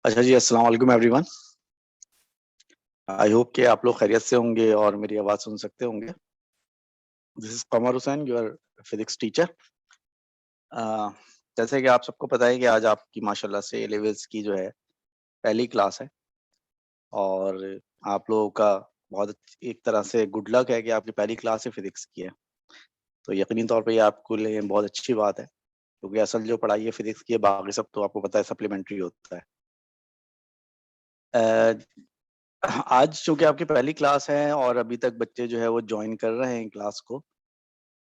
अच्छा जी, अस्सलाम वालेकुम एवरीवन। आई होप कि आप लोग खैरियत से होंगे और मेरी आवाज़ सुन सकते होंगे। This is Qamar Hussain, your physics teacher. Uh, जैसे कि आप सबको पता है कि आज आपकी माशाल्लाह से ए लेवल्स की जो है पहली क्लास है और आप लोगों का एक तरह से गुड लक है कि आपकी पहली क्लास ही फिज़िक्स की है। तो यकीनी तौर पे ये आपके लिए बहुत अच्छी बात है, क्योंकि असल जो पढ़ाई है फिज़िक्स की है, बाकी सब तो आपको पता है सप्लीमेंट्री होता है। अ, आज चूँकि आपकी पहली क्लास है और अभी तक बच्चे जो है वो जॉइन कर रहे हैं क्लास को,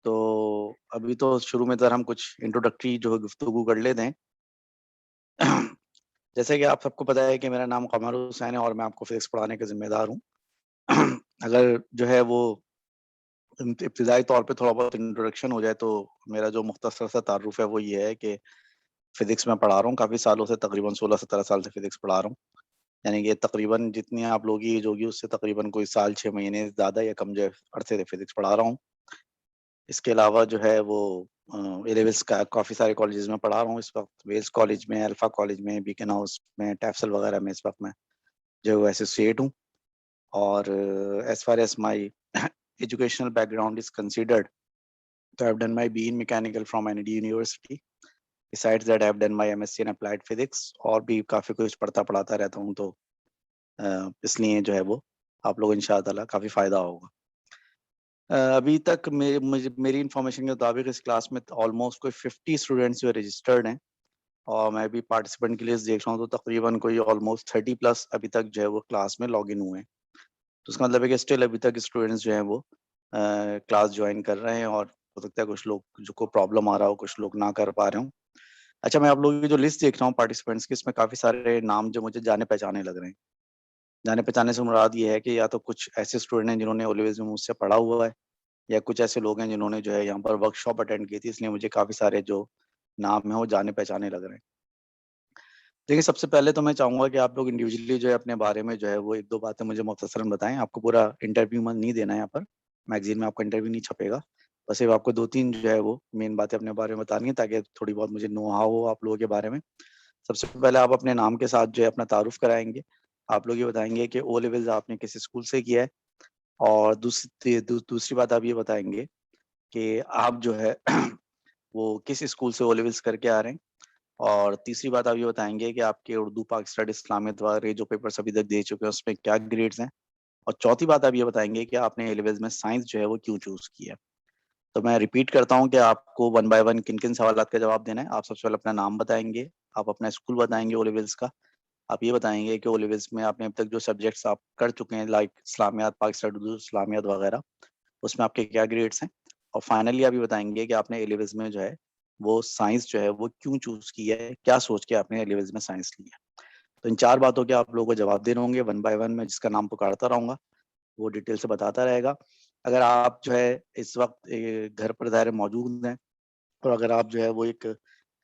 तो अभी तो शुरू में ज़रा हम कुछ इंट्रोडक्टरी जो है गुफ्तगू कर लेते हैं। जैसे कि आप सबको पता है कि मेरा नाम कमर हुसैन है और मैं आपको फिज़िक्स पढ़ाने का ज़िम्मेदार हूँ। अगर जो है वो इब्तिदाई तौर पे थोड़ा बहुत इंट्रोडक्शन हो जाए, तो मेरा जो मुख्तसर सा तारुफ़ है वो ये है कि फिज़िक्स मैं पढ़ा रहा हूँ काफ़ी सालों से, तकरीबन 16-17 साल से फिज़िक्स पढ़ा रहा हूँ। यानी कि तकरीबन जितनी आप लोगों की एज होगी उससे तकरीबन कोई साल 6 महीने ज़्यादा या कम जो है अरसे से फिज़िक्स पढ़ा रहा हूँ। इसके अलावा जो है वो ए लेवल्स का काफ़ी सारे कॉलेजेस में पढ़ा रहा हूँ इस वक़्त। वेल्स कॉलेज में, अल्फ़ा कॉलेज में, बीकन हाउस में, टैफसल वगैरह में इस वक़्त मैं जो है वो एसोसिएट हूँ। और as far as my educational background is considered, तो I have done my B in mechanical from NED university. Besides that I have done my MSc in applied physics, और भी काफ़ी कुछ पढ़ता-पढ़ाता रहता हूँ, तो इसलिए जो है वो आप लोगों को इंशाअल्लाह ताला काफ़ी फ़ायदा होगा। अभी तक मेरी इन्फॉर्मेशन के मुताबिक इस क्लास में ऑलमोस्ट कोई 50 स्टूडेंट्स जो है रजिस्टर्ड हैं, और मैं भी पार्टिसिपेंट की लिस्ट देख रहा हूँ तो तकरीबन कोई ऑलमोस्ट 30 प्लस अभी तक जो है वो क्लास में लॉग इन हुए हैं। तो इसका मतलब है कि स्टिल अभी तक स्टूडेंट्स जो हैं वो क्लास ज्वाइन कर रहे हैं, और हो सकता है कुछ लोग जो को प्रॉब्लम आ रहा हो, कुछ लोग ना कर पा रहे हों। अच्छा, मैं आप लोगों की जो लिस्ट देख रहा हूँ पार्टिसिपेंट्स की, इसमें काफ़ी सारे नाम जो मुझे जाने-पहचाने लग रहे हैं। जाने-पहचाने से मुराद ये है कि या तो कुछ ऐसे स्टूडेंट हैं जिन्होंने ओ लेवल्स में मुझसे पढ़ा हुआ है, या कुछ ऐसे लोग हैं जिन्होंने जो है यहाँ पर वर्कशॉप अटेंड की थी, इसलिए मुझे काफ़ी सारे जो नाम हैं वो जाने-पहचाने लग रहे हैं। देखिए, सबसे पहले तो मैं चाहूँगा कि आप लोग इंडिविजुअली जो है अपने बारे में जो है वो 1-2 बातें मुझे मुख्तसरन बताएँ। आपको पूरा इंटरव्यू नहीं देना है यहाँ पर, मैगज़ीन में आपका इंटरव्यू नहीं छपेगा। बस सिर्फ़ आपको 2-3 जो है वो मेन बातें अपने बारे में बतानी है, ताकि थोड़ी बहुत मुझे नो-हाउ हो आप लोगों के बारे में। सबसे पहले आप अपने नाम के साथ जो है अपना तारुफ़ कराएँगे। आप लोग ये बताएँगे कि ओ लेवल्स आपने किस स्कूल से किया है, और दूसरी बात आप ये बताएँगे कि आप जो है वो किस स्कूल से ओ लेवल्स करके आ रहे हैं, और तीसरी बात आप ये बताएँगे कि आपके उर्दू, पाक स्टडी, इस्लामियत वगैरह जो पेपर्स अभी तक दे चुके हैं, उसमें क्या ग्रेड्स हैं? और चौथी बात आप ये बताएँगे कि आपने ए लेवल्स में साइंस जो है वो क्यों चूज़ किया? तो मैं रिपीट करता हूँ कि आपको वन बाय वन किन-किन सवालात का जवाब देना है। आप सबसे पहले अपना नाम बताएँगे, आप अपना स्कूल बताएँगे ओ लेवल्स का, आप ये बताएँगे कि ओ लेवल्स में आपने अब तक जो सब्जेक्ट्स आप कर चुके हैं, लाइक इस्लामियात, पाक स्टडी, उर्दू, इस्लामियात वगैरह, उसमें आपके क्या ग्रेड्स हैं? और फाइनली आप ये बताएँगे कि आपने ए लेवल्स में जो है, वो साइंस जो है वो क्यों चूज़ किया है? क्या सोच के आपने ए लेवल्स में साइंस लिया? तो इन 4 बातों के आप लोगों को जवाब देने होंगे वन बाय वन। मैं जिसका नाम पुकारता रहूँगा, वो डिटेल से बताता रहेगा। अगर आप जो है इस वक़्त घर पर ज़ाहिर है मौजूद हैं, और अगर आप जो है वो एक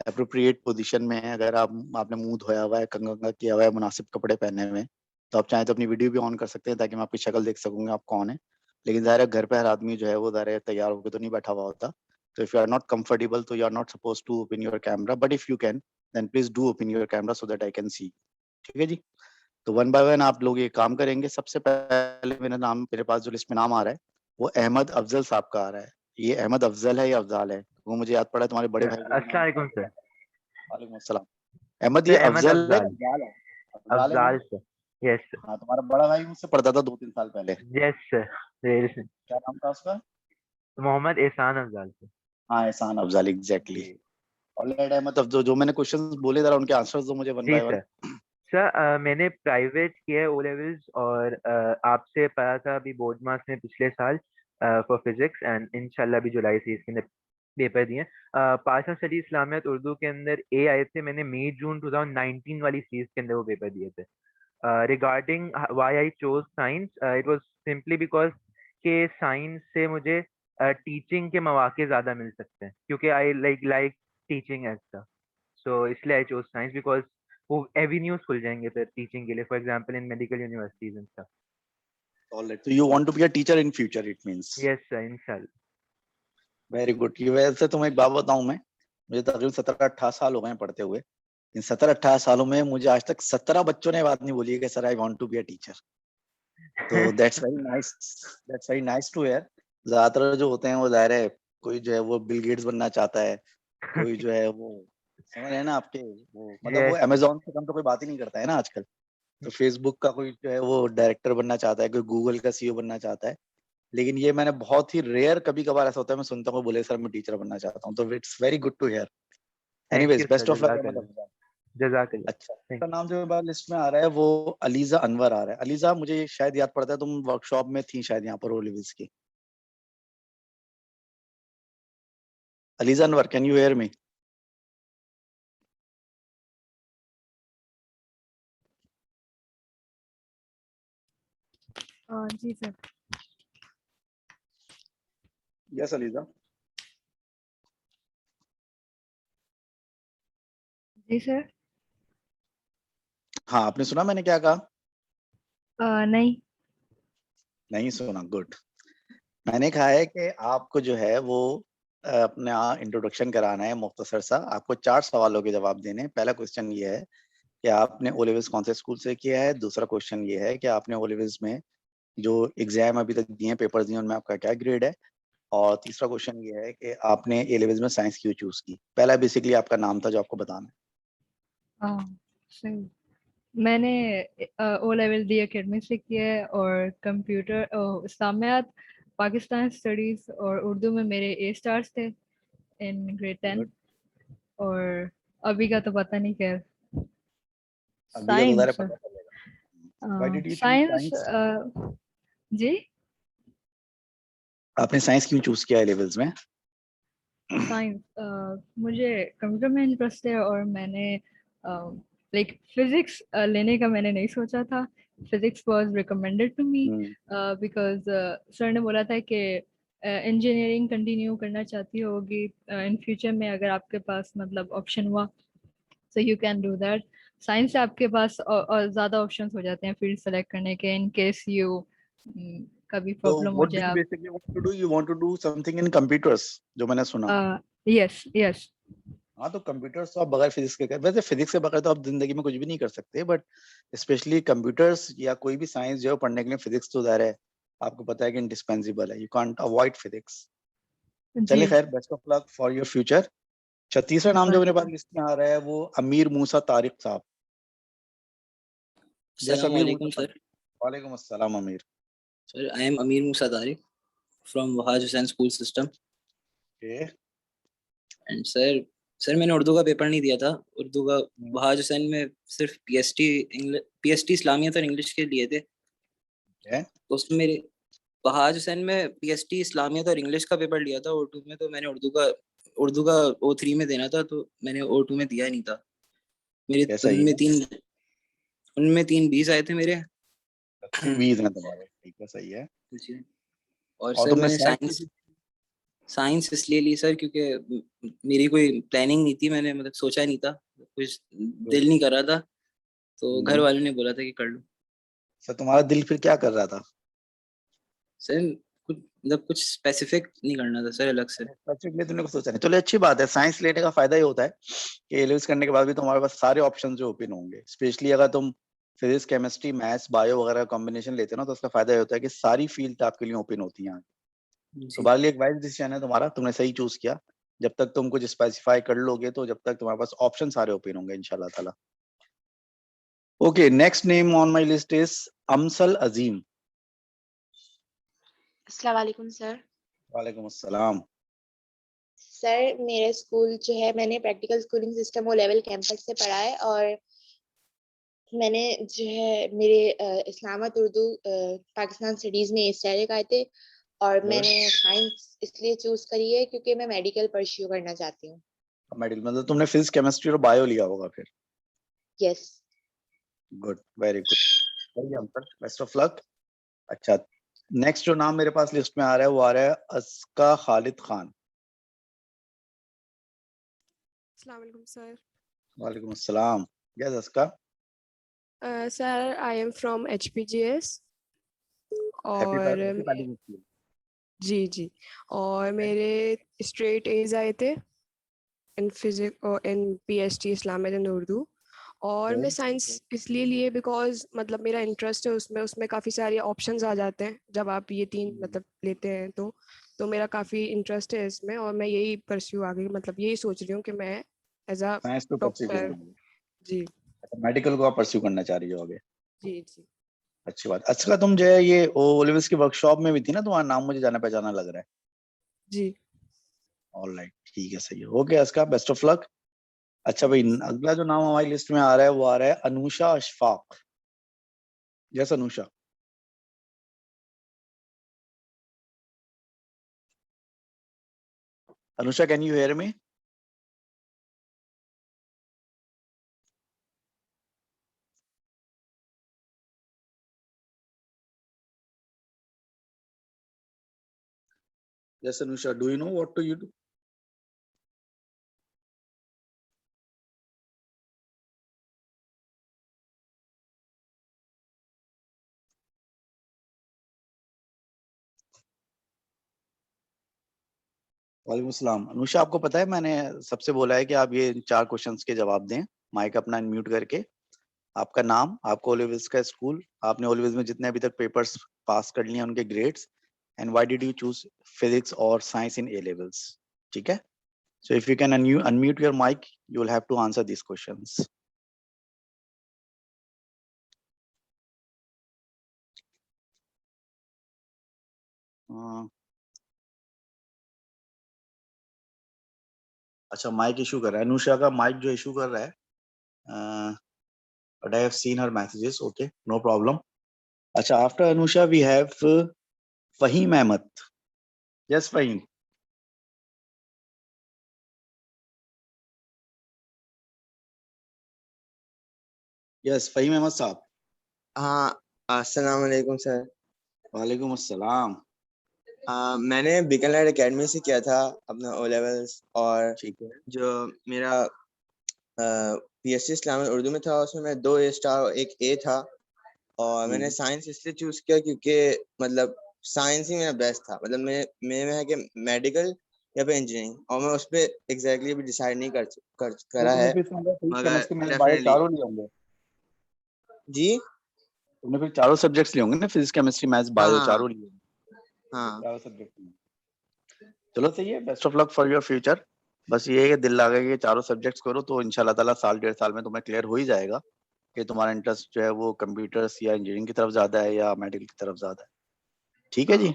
एप्रोप्रिएट पोज़ीशन में हैं, अगर आपने मुँह धोया हुआ है, कंघा-वंघा किया हुआ है, मुनासिब कपड़े पहने हुए हैं, तो आप चाहें तो अपनी वीडियो भी ऑन कर सकते हैं, ताकि मैं आपकी शक्ल देख सकूँगा आप कौन हैं। लेकिन ज़ाहिर है घर पे हर आदमी जो है वो ज़ाहिर है तैयार होके तो नहीं बैठा हुआ होता। तो if you are not comfortable, तो you are not supposed to open your camera, but if you can, then please do open your camera so that I can see. ठीक है जी? तो वन बाय वन आप लोग ये काम करेंगे। सबसे पहले मेरे पास जो लिस्ट में नाम आ रहा है, वो अहमद अफ़ज़ल साहब का आ रहा है। ये अहमद अफ़ज़ल है या अफ़ज़ाल है? वो मुझे याद पड़ा है तुम्हारे बड़े भाई का भी अस्सलाम नाम वालेकुम सर। वालेकुम अस्सलाम। अहमद, ये सर अहमद अफ़ज़ल है या अफ़ज़ाल। अफ़ज़ाल है? अफ़ज़ाल है ना? अफ़ज़ाल सर। Yes sir. हाँ, तुम्हारा बड़ा भाई मुझसे पढ़ता था 2-3 साल पहले। Yes sir. यस। क्या नाम था उसका? मोहम्मद एहसान अफ़ज़ाल सर। हाँ, एहसान अफ़ज़ल, एग्ज़ैक्टली। जी। ऑलराइट अहमद, अब जो जो मैंने क्वेश्चन्स बोले ज़रा उनके आंसर्स दो मुझे वन जी बाय वन। सर। सर मैंने प्राइवेट किया है ओ लेवल्स और आपसे पढ़ा था अभी बोर्ड मार्क्स में पिछले साल फॉर फिजिक्स एंड इंशाल्लाह अभी जुलाई से इसके अंदर पेपर दिए। पार्सल स्टडी इस्लामियत उर्दू के अंदर ए आए थे, मैंने मई जून 2019 वाली सीरीज के अंदर वो पेपर दिए थे। Regarding why I chose science, it was simply because के साइंस से मुझे टीचिंग के मौके ज़्यादा मिल सकते हैं, क्योंकि I like teaching as such. So इसलिए आई चोज साइंस बिकॉज वो एवेन्यूज खुल जाएंगे फिर टीचिंग के लिए, for example in medical universities and stuff. Alright, तो you want to be a teacher in future it means. Yes sir, इंशाल्लाह। Very good. ये वैसे तुम्हें एक बात बताऊँ मैं, मुझे तकरीबन 17-18 साल हो गए हैं पढ़ते हुए। इन 17-18 सालों में मुझे आज तक 17 बच्चों ने बात नहीं बोली है कि sir I want to be a teacher. तो that's very nice to hear. ज्यादातर जो होते हैं वो जाहिर है कोई जो है वो बिल गेट्स बनना चाहता है, कोई जो है वो समझ रहे हैं ना आपके, वो मतलब वो यस, अमेजोन से कम तो कोई बात ही नहीं करता है ना आजकल। तो फेसबुक का कोई जो है वो डायरेक्टर बनना चाहता है, कोई गूगल का सीईओ बनना चाहता है। लेकिन ये मैंने बहुत ही रेयर कभी कभार ऐसा होता है मैं सुनता हूँ बोले सर मैं टीचर बनना चाहता हूँ, तो it's very good to hear. Thank anyways you sir, best of luck Ahmed जज़ाकल्लाह, अफजल। जज़ाकल्लाह, अच्छा, थैंक का नाम जो मेरे पास लिस्ट में आ रहा है वो अलीजा अनवर आ रहा है। अलीजा, मुझे ये शायद याद पड़ता है तुम वर्कशॉप में थी शायद यहाँ पर ओ लेवल्स की। Aliza Anwar, can you hear me? जी सर। यस अलीजा। जी सर। हाँ, आपने सुना मैंने क्या कहा? नहीं। नहीं सुना, गुड। मैंने कहा है कि आपको जो है वो अपना इंट्रोडक्शन कराना है मुख्तसर सा। आपको 4 सवालों के जवाब देने हैं। पहला क्वेश्चन ये है कि आपने ओ लेवल्स कौन से स्कूल से किया है। दूसरा क्वेश्चन ये है कि आपने ओ लेवल्स में जो एग्जाम अभी तक दिए हैं, पेपर्स दिए हैं, उनमें आपका क्या ग्रेड है। और तीसरा क्वेश्चन ये है कि आपने ए लेवल्स में साइंस क्यों चूज की। पहला बेसिकली आपका नाम था जो आपको बताना है। सही। मैंने ओ लेवल दी एकेडमी से किया है और कंप्यूटर इस्लामियात, पाकिस्तान स्टडीज और उर्दू में मेरे ए स्टार्स थे इन ग्रेड 10। गुड। और अभी का तो पता नहीं, खैर। अभी का तो ज़रा साइंस। पता चलेगा। Why did you choose science. Science? जी। आपने साइंस क्यों चूज किया ए लेवल्स में? साइंस, मुझे कंप्यूटर में इंटरेस्ट है और मैंने लाइक फिजिक्स लेने का मैंने नहीं सोचा था। Physics was recommended to me hmm, because sir ने बोला था कि इंजीनियरिंग कंटिन्यू करना चाहती होगी इन फ्यूचर में, अगर आपके पास मतलब ऑप्शन हुआ so you can do that. Science से आपके पास और ज़्यादा ऑप्शंस हो जाते हैं फील्ड सेलेक्ट करने के, इन केस यू कभी तो प्रॉब्लम हो व्हाट डू जाए यू आप। Basically want to do? You want to do something in computers, जो मैंने सुना। Yes yes. हाँ, तो कंप्यूटर्स तो आप बगैर फिजिक्स के वैसे फिजिक्स के बगैर तो आप जिंदगी में कुछ भी नहीं कर सकते, बट स्पेशली कंप्यूटर्स या कोई भी साइंस जो है पढ़ने के लिए फिजिक्स तो ज़ाहिर है आपको पता है कि इंडिस्पेंसिबल है। You can't avoid physics. जी। चलिए खैर, best of luck for your future. तीसरा नाम जो मेरे पास जज़ाकल्लाह। लिस्ट में आ रहा है वो अमीर मूसा तारिक साहब। यस, Assalamu अमीर मूसा alaikum, sir. तारिक। वालेकुम अस्सलाम अमीर। Sir, I am Amir Musa Tariq from Wahaj Hussain School System. Okay. And sir मैंने उर्दू का पेपर नहीं दिया था। उर्दू का वहाज हुसैन में सिर्फ पीएसटी इस्लामियत और इंग्लिश के लिए थे। तो उसमें मेरे वहाज हुसैन में पीएसटी इस्लामियत और इंग्लिश का पेपर लिया था O2 में। तो मैंने उर्दू का O3 में देना था, तो मैंने O2 में दिया नहीं था। मेरे कैसा ही है? उनमें 3 20 आए थे मेरे। 20 हैं तुम्हारे, ठीक है, सही है। जी। और और सर तुमने मैंने साइंस? साइंस इसलिए ली सर क्योंकि मेरी कोई प्लानिंग नहीं थी, मैंने मतलब सोचा नहीं था, कुछ दिल नहीं कर रहा था, तो घर वालों ने बोला था कि कर लो। सर तुम्हारा दिल फिर क्या कर रहा था? सर कुछ स्पेसिफिक नहीं करना था सर अलग से। स्पेसिफिकली तुमने कुछ सोचा नहीं, चलो अच्छी बात है। साइंस लेने का फायदा ये होता है कि एलिव्स करने के बाद भी तुम्हारे पास सारे ऑप्शन जो ओपन होंगे। स्पेशली अगर तुम फिजिक्स, केमिस्ट्री, मैथ्स, बायो वगैरह कॉम्बिनेशन लेते हो ना, तो उसका फायदा ये होता है कि सारी फील्ड आपके लिए ओपन होती हैं। तो जी। बाकी एक वाइज डिसीजन है तुम्हारा, तुमने सही चूज किया। जब तक तुम कुछ स्पेसिफाई कर लोगे तो जब तक तुम्हारे पास ऑप्शन सारे ओपन होंगे इंशाल्लाह ताला। Okay, next name on my list is Amsal Azeem. अस्सलाम वालेकुम सर। वालेकुम अस्सलाम। सर मेरे स्कूल जो है, मैंने practical schooling system O level campus से पढ़ा है और मैंने जो है मेरे इस्लामत उर्दू पाकिस्तान स्टडीज में इस डायरेक्ट आए थे और मैंने साइंस इसलिए चूज करी है क्योंकि मैं मेडिकल परस्यू करना चाहती हूँ। मेडिकल मतलब तुमने फिजिक्स, केमिस्ट्री और बायो लिया होगा फिर। यस। Good, very good. सही आंसर, बेस्ट ऑफ लक। अच्छा, नेक्स्ट जो नाम मेरे पास लिस्ट में आ रहा है वो आ रहा है अस्का खालिद खान। अस्सलाम वालेकुम सर। वालेकुम अस्सलाम। Yes Aska. Sir I am from HPGS happy और बर्थडे। जी जी, और मेरे स्ट्रेट A's आए थे in physics or in PhD Islamic and Urdu. और मैं साइंस इसलिए लिए बिकॉज मतलब मेरा इंटरेस्ट है उसमें उसमें काफ़ी सारे ऑप्शंस आ जाते हैं जब आप ये तीन मतलब लेते हैं तो मेरा काफ़ी इंटरेस्ट है इसमें और मैं यही परस्यू आ गई मतलब यही सोच रही हूँ कि मैं एज अ साइंस को परस्यू डॉक्टर। करूंगी। जी मेडिकल को आप परस्यू करना चाह रही हो आगे। जी जी अच्छी बात। अच्छा, तुम जो है ये ओ लेवल्स की वर्कशॉप में भी थी ना, तुम्हारा नाम मुझे जाना पहचाना लग रहा है। जी ऑलराइट, ठीक है, सही है। Okay Aska, best of luck. अच्छा भाई, अगला जो नाम हमारी लिस्ट में आ रहा है वो आ रहा है Anusha Ashfaq. Yes Anusha. Anusha, can you hear me? Yes, Anusha, do you know what do you do? वालेकुम सलाम। अनुषा, आपको पता है मैंने सबसे बोला है कि आप ये 4 क्वेश्चंस के जवाब दें, माइक अपना अनम्यूट करके। आपका नाम, आपका ओ लेवल्स का स्कूल, आपने ओ लेवल्स में जितने अभी तक पेपर्स पास कर लिए हैं उनके grades, and why did you choose physics और साइंस इन ए लेवल्स। ठीक है? So if you can unmute your mic, you will have to answer these questions. अच्छा, माइक इशू कर रहा है अनुषा का, माइक जो इशू कर रहा है, but I have seen her messages. Okay, no problem. अच्छा, after Anusha we have Fahim Ahmed. Yes, Fahim. Yes, Fahim Ahmed साहब। हाँ, अस्सलाम वालेकुम सर। वालेकुम अस्सलाम। मैंने बीकन लाइट एकेडमी से किया था अपना ओ लेवल्स, और ठीक है। जो मेरा पीएससी इस्लामिक उर्दू में था उसमें मैं 2 ए स्टार और 1 ए था, और मैंने साइंस इसलिए चूज किया क्योंकि मतलब साइंस ही मेरा बेस्ट था। मतलब में है कि मेडिकल या फिर इंजीनियरिंग, और मैं उस पर एग्जैक्टली भी डिसाइड नहीं करा है, मगर डेफिनेटली। चारों लिए होंगे जी तुमने, फिर चारों सब्जेक्ट्स लिए होंगे ना, फिजिक्स केमिस्ट्री मैथ्स बायो हाँ चारों लिए। हाँ चारों सब्जेक्ट। चलो सही है, best of luck for your future. बस ये है कि दिल लगा के चारों सब्जेक्ट्स करो तो इंशाल्लाह ताला साल 1.5 साल में तुम्हें क्लियर हो ही जाएगा कि तुम्हारा इंटरेस्ट जो है वो कंप्यूटर्स या इंजीनियरिंग की तरफ ज्यादा है या मेडिकल की तरफ ज्यादा है। ठीक है जी,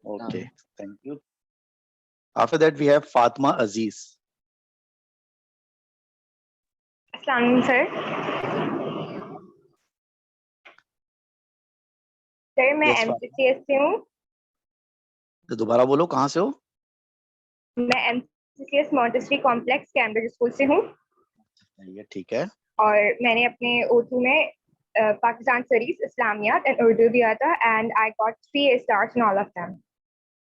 okay, thank you. After that we have Fatima Aziz. अस्सलाम वालेकुम सर। सर मैं Yes, एमसीसीएस से हूँ। तो दोबारा बोलो, कहाँ से हो? मैं MCCS Montessori complex Cambridge school से हूँ, ये ठीक है। और मैंने अपने O2 में पाकिस्तान स्टडीज, इस्लामियात एंड उर्दू दिया था, and I got 3 A stars in all of them.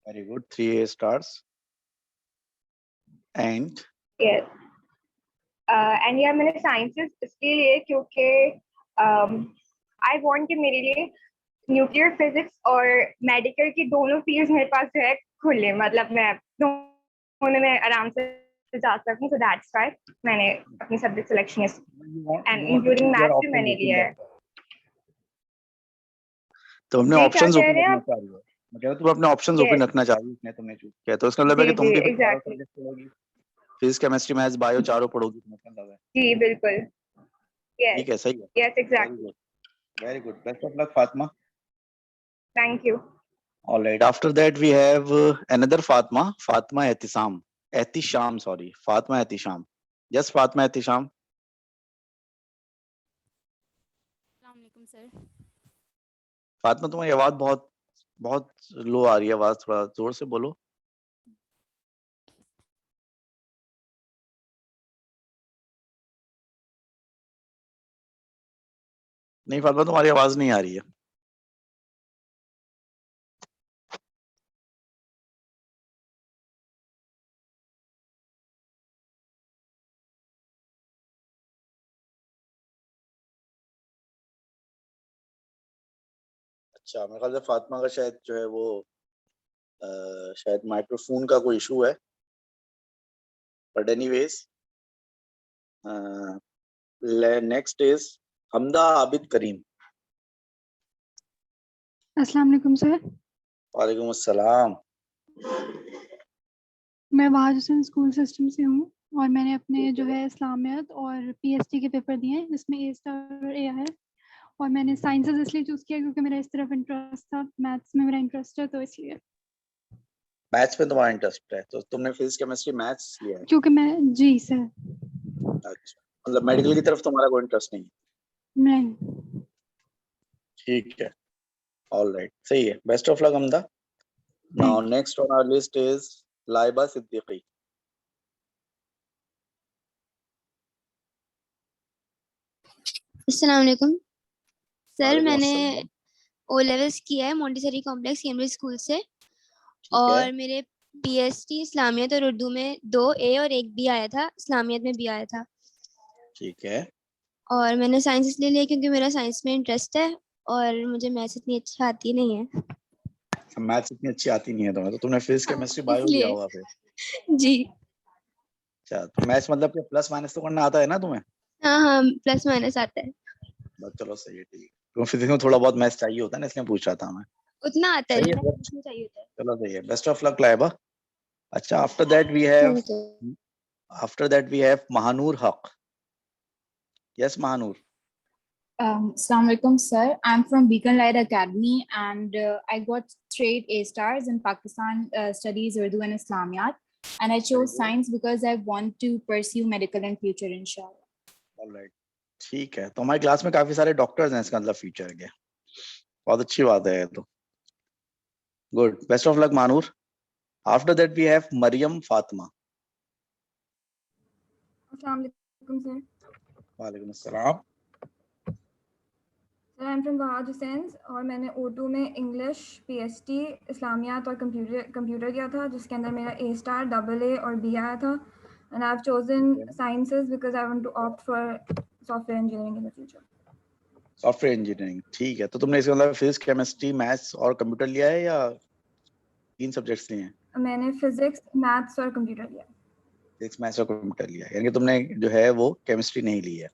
Very good, 3 A stars and Yes. And यार मैंने साइंसेस इसलिए लिए क्योंकि आई वांट कि मेरे लिए न्यूक्लियर फिजिक्स और मेडिकल की दोनों फील्ड्स मेरे पास जो है खुले, मतलब मैं दोनों में आराम से जा सकूं, सो दैट्स व्हाई मैंने अपनी subject selection and including maths भी मैंने लिया है। तो हमने जी, क्या ऑप्शंस कह ओपन रहे हैं रखना आप? चाह रही हो? मैं कह रहा हूं तुम अपने ऑप्शंस ओपन यस रखना चाह रही हो, इसने तुमने चूज किया तो इसका मतलब है जी कि तुम जी भी फिर चारों एग्जैक्टली सब्जेक्ट पढ़ोगी, फिजिक्स केमिस्ट्री मैथ्स बायो चारों पढ़ोगी, इसका मतलब है। जी बिल्कुल यस ठीक है, सही है। Yes very exactly good, very good, best of luck Fatima. Thank you. Alright, after that we have another Fatima, Fatima Ehtisham, Ehtisham sorry, Fatima Ehtisham. Yes Fatima Ehtisham. अस्सलाम वालेकुम सर। फातिमा, तुम्हारी आवाज बहुत बहुत लो आ रही है, आवाज थोड़ा जोर से बोलो। नहीं फातिमा, तुम्हारी आवाज नहीं आ रही है। अच्छा, मेरे ख्याल से फातिमा का शायद जो है वो शायद माइक्रोफोन का कोई इशू है। but anyways, next is हमदा आबिद करीम. अस्सलाम वालेकुम सर. वालेकुम अस्सलाम. मैं वहाज हुसैन स्कूल सिस्टम से हूँ और मैंने अपने जो है इस्लामियत और पीएसटी के पेपर दिए हैं जिसमें ए स्टार और ए है. और मैंने साइंसेस इसलिए चूज किया क्योंकि मेरा इस तरफ इंटरेस्ट था, मैथ्स में मेरा इंटरेस्ट है तो इसलिए. मैथ्स में तुम्हारा इंटरेस्ट है तो तुमने फिजिक्स केमिस्ट्री मैथ्स लिया है. क्योंकि मैं जी सर. अच्छा, मतलब मेडिकल की तरफ तुम्हारा कोई इंटरेस्ट नहीं. नहीं. ठीक है, ऑल राइट, सही है. Best of luck Hamda. Now next on our list is Laiba Siddiqui. अस्सलाम वालेकुम सर. वालेकुम मैंने अस्सलाम. ओ लेवल्स किया है मोंटेसरी कॉम्प्लेक्स कैम्ब्रिज स्कूल से ठीक है, और मेरे पीएचडी इस्लामियत और उर्दू में 2 ए और 1 बी आया था. इस्लामियत में बी आया था. ठीक है. और मैंने साइंस इसलिए लिया क्योंकि मेरा साइंस में इंटरेस्ट है और मुझे मैथ्स इतनी अच्छी आती नहीं है. मैथ्स इतनी अच्छी आती नहीं है तुम्हें तो तुमने फिजिक्स केमिस्ट्री बायो इसलिए. लिया होगा फिर. जी. अच्छा, तो मैथ्स मतलब कि प्लस माइनस तो करना आता है ना तुम्हें? हाँ, प्लस माइनस आता है. बस चलो सही है, ठीक है. तो फिजिक्स में थोड़ा बहुत मैथ्स चाहिए होता है ना, इसलिए पूछ रहा था मैं. उतना आता है सही है, जितना इसमें चाहिए होता है. चलो सही है. Best of luck Laiba. अच्छा, after that we have Mahnoor Haq. Yes Mahnoor. Assalamu alaikum sir. I'm from Beacon Light Academy and I got straight A stars in Pakistan studies Urdu and Islamiyat and I chose science because I want to pursue medical in future inshallah. All right. ठीक है, तो हमारी class में काफी सारे doctors हैं, इसका मतलब फ्यूचर के. बहुत अच्छी बात है तो. Good, best of luck Manoor. After that we have Maryam Fatima. Assalamu alaikum sir. वालेकुम अस्सलाम. Sir, I'm from Wahaj Hussain और मैंने O2 में इंग्लिश PhD इस्लामियात और कंप्यूटर किया था जिसके अंदर मेरा A स्टार AA और B आया था. And I've chosen sciences because I want to opt for software engineering in the future. Software engineering, ठीक है. तो तुमने इसका मतलब फिजिक्स केमिस्ट्री मैथ्स और कंप्यूटर लिया है या 3 सब्जेक्ट्स लिए हैं? मैंने फिजिक्स मैथ्स और कंप्यूटर लिया. फिजिक्स मैथ्स और कंप्यूटर लिया है, यानी कि तुमने जो है वो केमिस्ट्री नहीं ली है.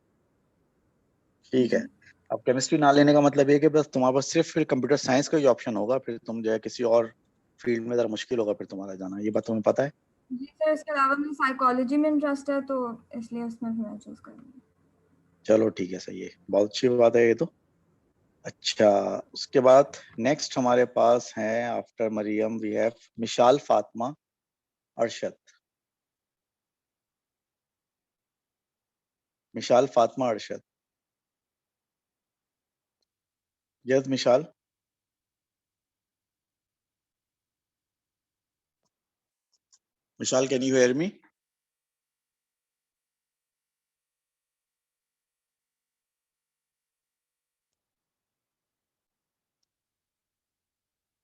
ठीक है. अब केमिस्ट्री ना लेने का मतलब ये कि बस तुम्हारे पास सिर्फ फिर कंप्यूटर साइंस का ही ऑप्शन होगा, फिर तुम जो है किसी और फील्ड में जरा मुश्किल होगा फिर तुम्हारा जाना. ये बात तुम्हें पता है? जी सर, इसके अलावा मुझे साइकोलॉजी में इंटरेस्ट है तो इसलिए उसमें मैं चूज करूंगी. चलो ठीक है, सही है, बहुत अच्छी बात है ये तो. अच्छा, उसके बाद नेक्स्ट हमारे पास है after Maryam we have Mishal Fatima Arshad. Mishal Fatima Arshad. Yes Mishal. Mishal, can you hear me?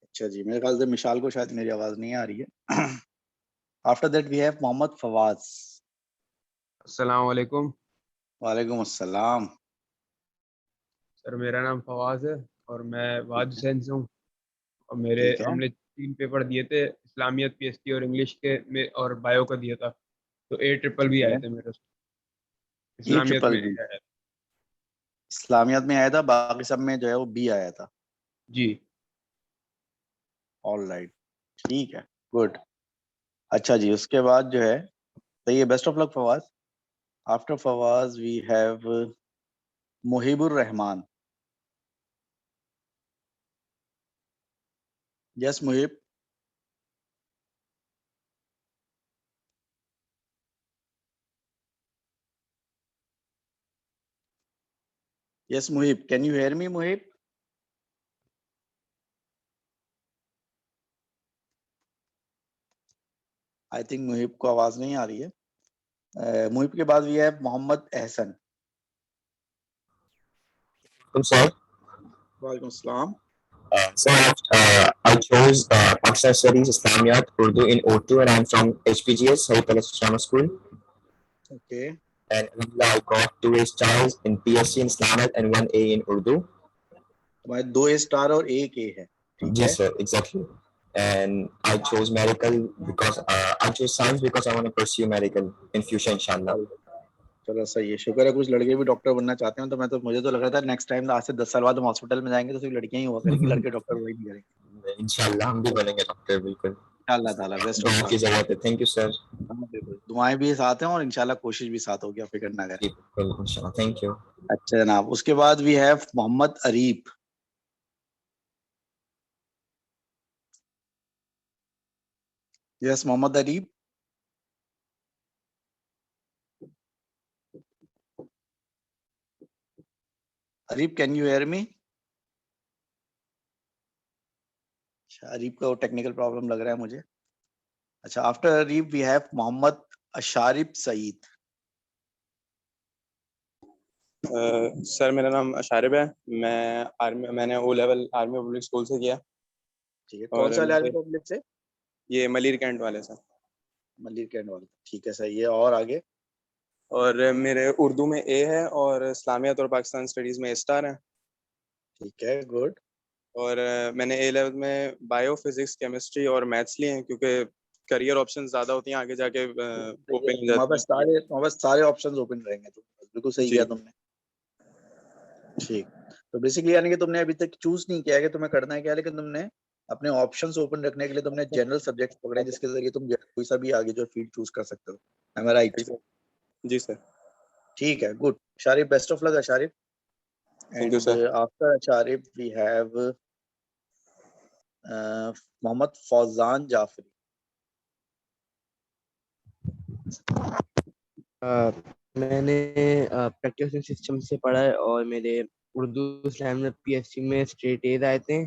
अच्छा जी, मेरे ख्याल से मिशाल को शायद मेरी आवाज नहीं आ रही है. After that we have Mohammad Fawaz. अस्सलाम वालेकुम. वालेकुम अस्सलाम. सर मेरा नाम फवाज है और मैं वहाज हुसैन से हूँ और मेरे हमने 3 पेपर दिए थे, इस्लामियत पीएचडी और इंग्लिश के में और बायो का दिया था, तो A ट्रिपल भी आए थे मेरे. इस्लामियत में आया था. इस्लामियत में आया था, बाकी सब में जो है वो बी आया था. जी. ऑल राइट, ठीक है, गुड. अच्छा जी, उसके बाद जो है सही है. Best of luck Fawaz. After Fawaz we have Muhibur Rahman. Yes Muhib. Yes Muhib, can you hear me Muhib? I think Muhib को आवाज नहीं आ रही है. मुहिब के बाद we have Mohammad Ehsan. Sir, वालेकुम अस्सलाम. sir, I chose Pakistan Studies, Islamiyat, Urdu in O2 and I'm from HPGS, Hari Palace Islamic School. Okay. And I got 2 A stars in PSC in Islamiyat and 1 A in Urdu. तुम्हारे 2 A star और 1 A है. Yes sir, exactly. and I chose medical because I chose science because I want to pursue medical in future, inshallah. चलो सही है, शुक्र है कुछ लड़के भी डॉक्टर बनना चाहते हैं। तो मैं तो मुझे तो लग रहा था नेक्स्ट टाइम आज से 10 साल बाद हम हॉस्पिटल में जाएंगे तो सिर्फ लड़कियां ही हुआ करेंगी, लड़के डॉक्टर वही नहीं करेंगे। इंशाल्लाह हम भी बनेंगे डॉक्टर, बिल्कुल। इंशाल्लाह ताला, बेस्ट ऑफ दुआ की लक। जरूरत है। Thank you sir. बिल्कुल, दुआएं भी साथ हैं और इंशाल्लाह कोशिश भी साथ होगी, आप फिक्र ना करें। बिल्कुल इंशाल्लाह, थैंक यू। अच्छा जनाब, उसके बाद we have Mohammad Areeb. Yes Mohammad Areeb. Areeb can you hear me? अच्छा, अरीब का टेक्निकल प्रॉब्लम लग रहा है मुझे। अच्छा, after Areeb we have Mohammad Asharif Saeed. Sir मेरा नाम अशारिफ है, मैंने O level army public school से किया। ठीक है, कौन सा आर्मी पब्लिक से? ये मलिर कैंट वाले से। मलिर कैंट वाले, ठीक है सही है। और आगे? और मेरे उर्दू में ए है और इस्लामियत और पाकिस्तान स्टडीज में ए स्टार है। ठीक है, गुड। और मैंने ए लेवल में बायो, फिजिक्स, केमिस्ट्री और मैथ्स लिए हैं क्योंकि करियर ऑप्शन ज्यादा होती हैं आगे जाके ओपन हो जाते हैं। सारे ऑप्शंस ओपन रहेंगे। तो बिल्कुल सही किया तुमने। ठीक, तो बेसिकली यानी कि तुमने अभी तक चूज नहीं किया है कि तुम्हें करना है क्या, लेकिन तुमने अपने ऑप्शंस ओपन रखने के लिए तुमने जनरल सब्जेक्ट्स पकड़े जिसके जरिए तुम कोई सा भी आगे जो फील्ड चूज कर सकते हो। Am I right? जी सर। ठीक है, good. Sharif, best of luck Sharif. Thank you sir. After Sharif we have Mohammad Fauzan Jafri. मैंने प्रैक्टिकल सिस्टम से पढ़ा है और मेरे उर्दू स्लैम में पीएचडी में स्ट्रेट एज आए थे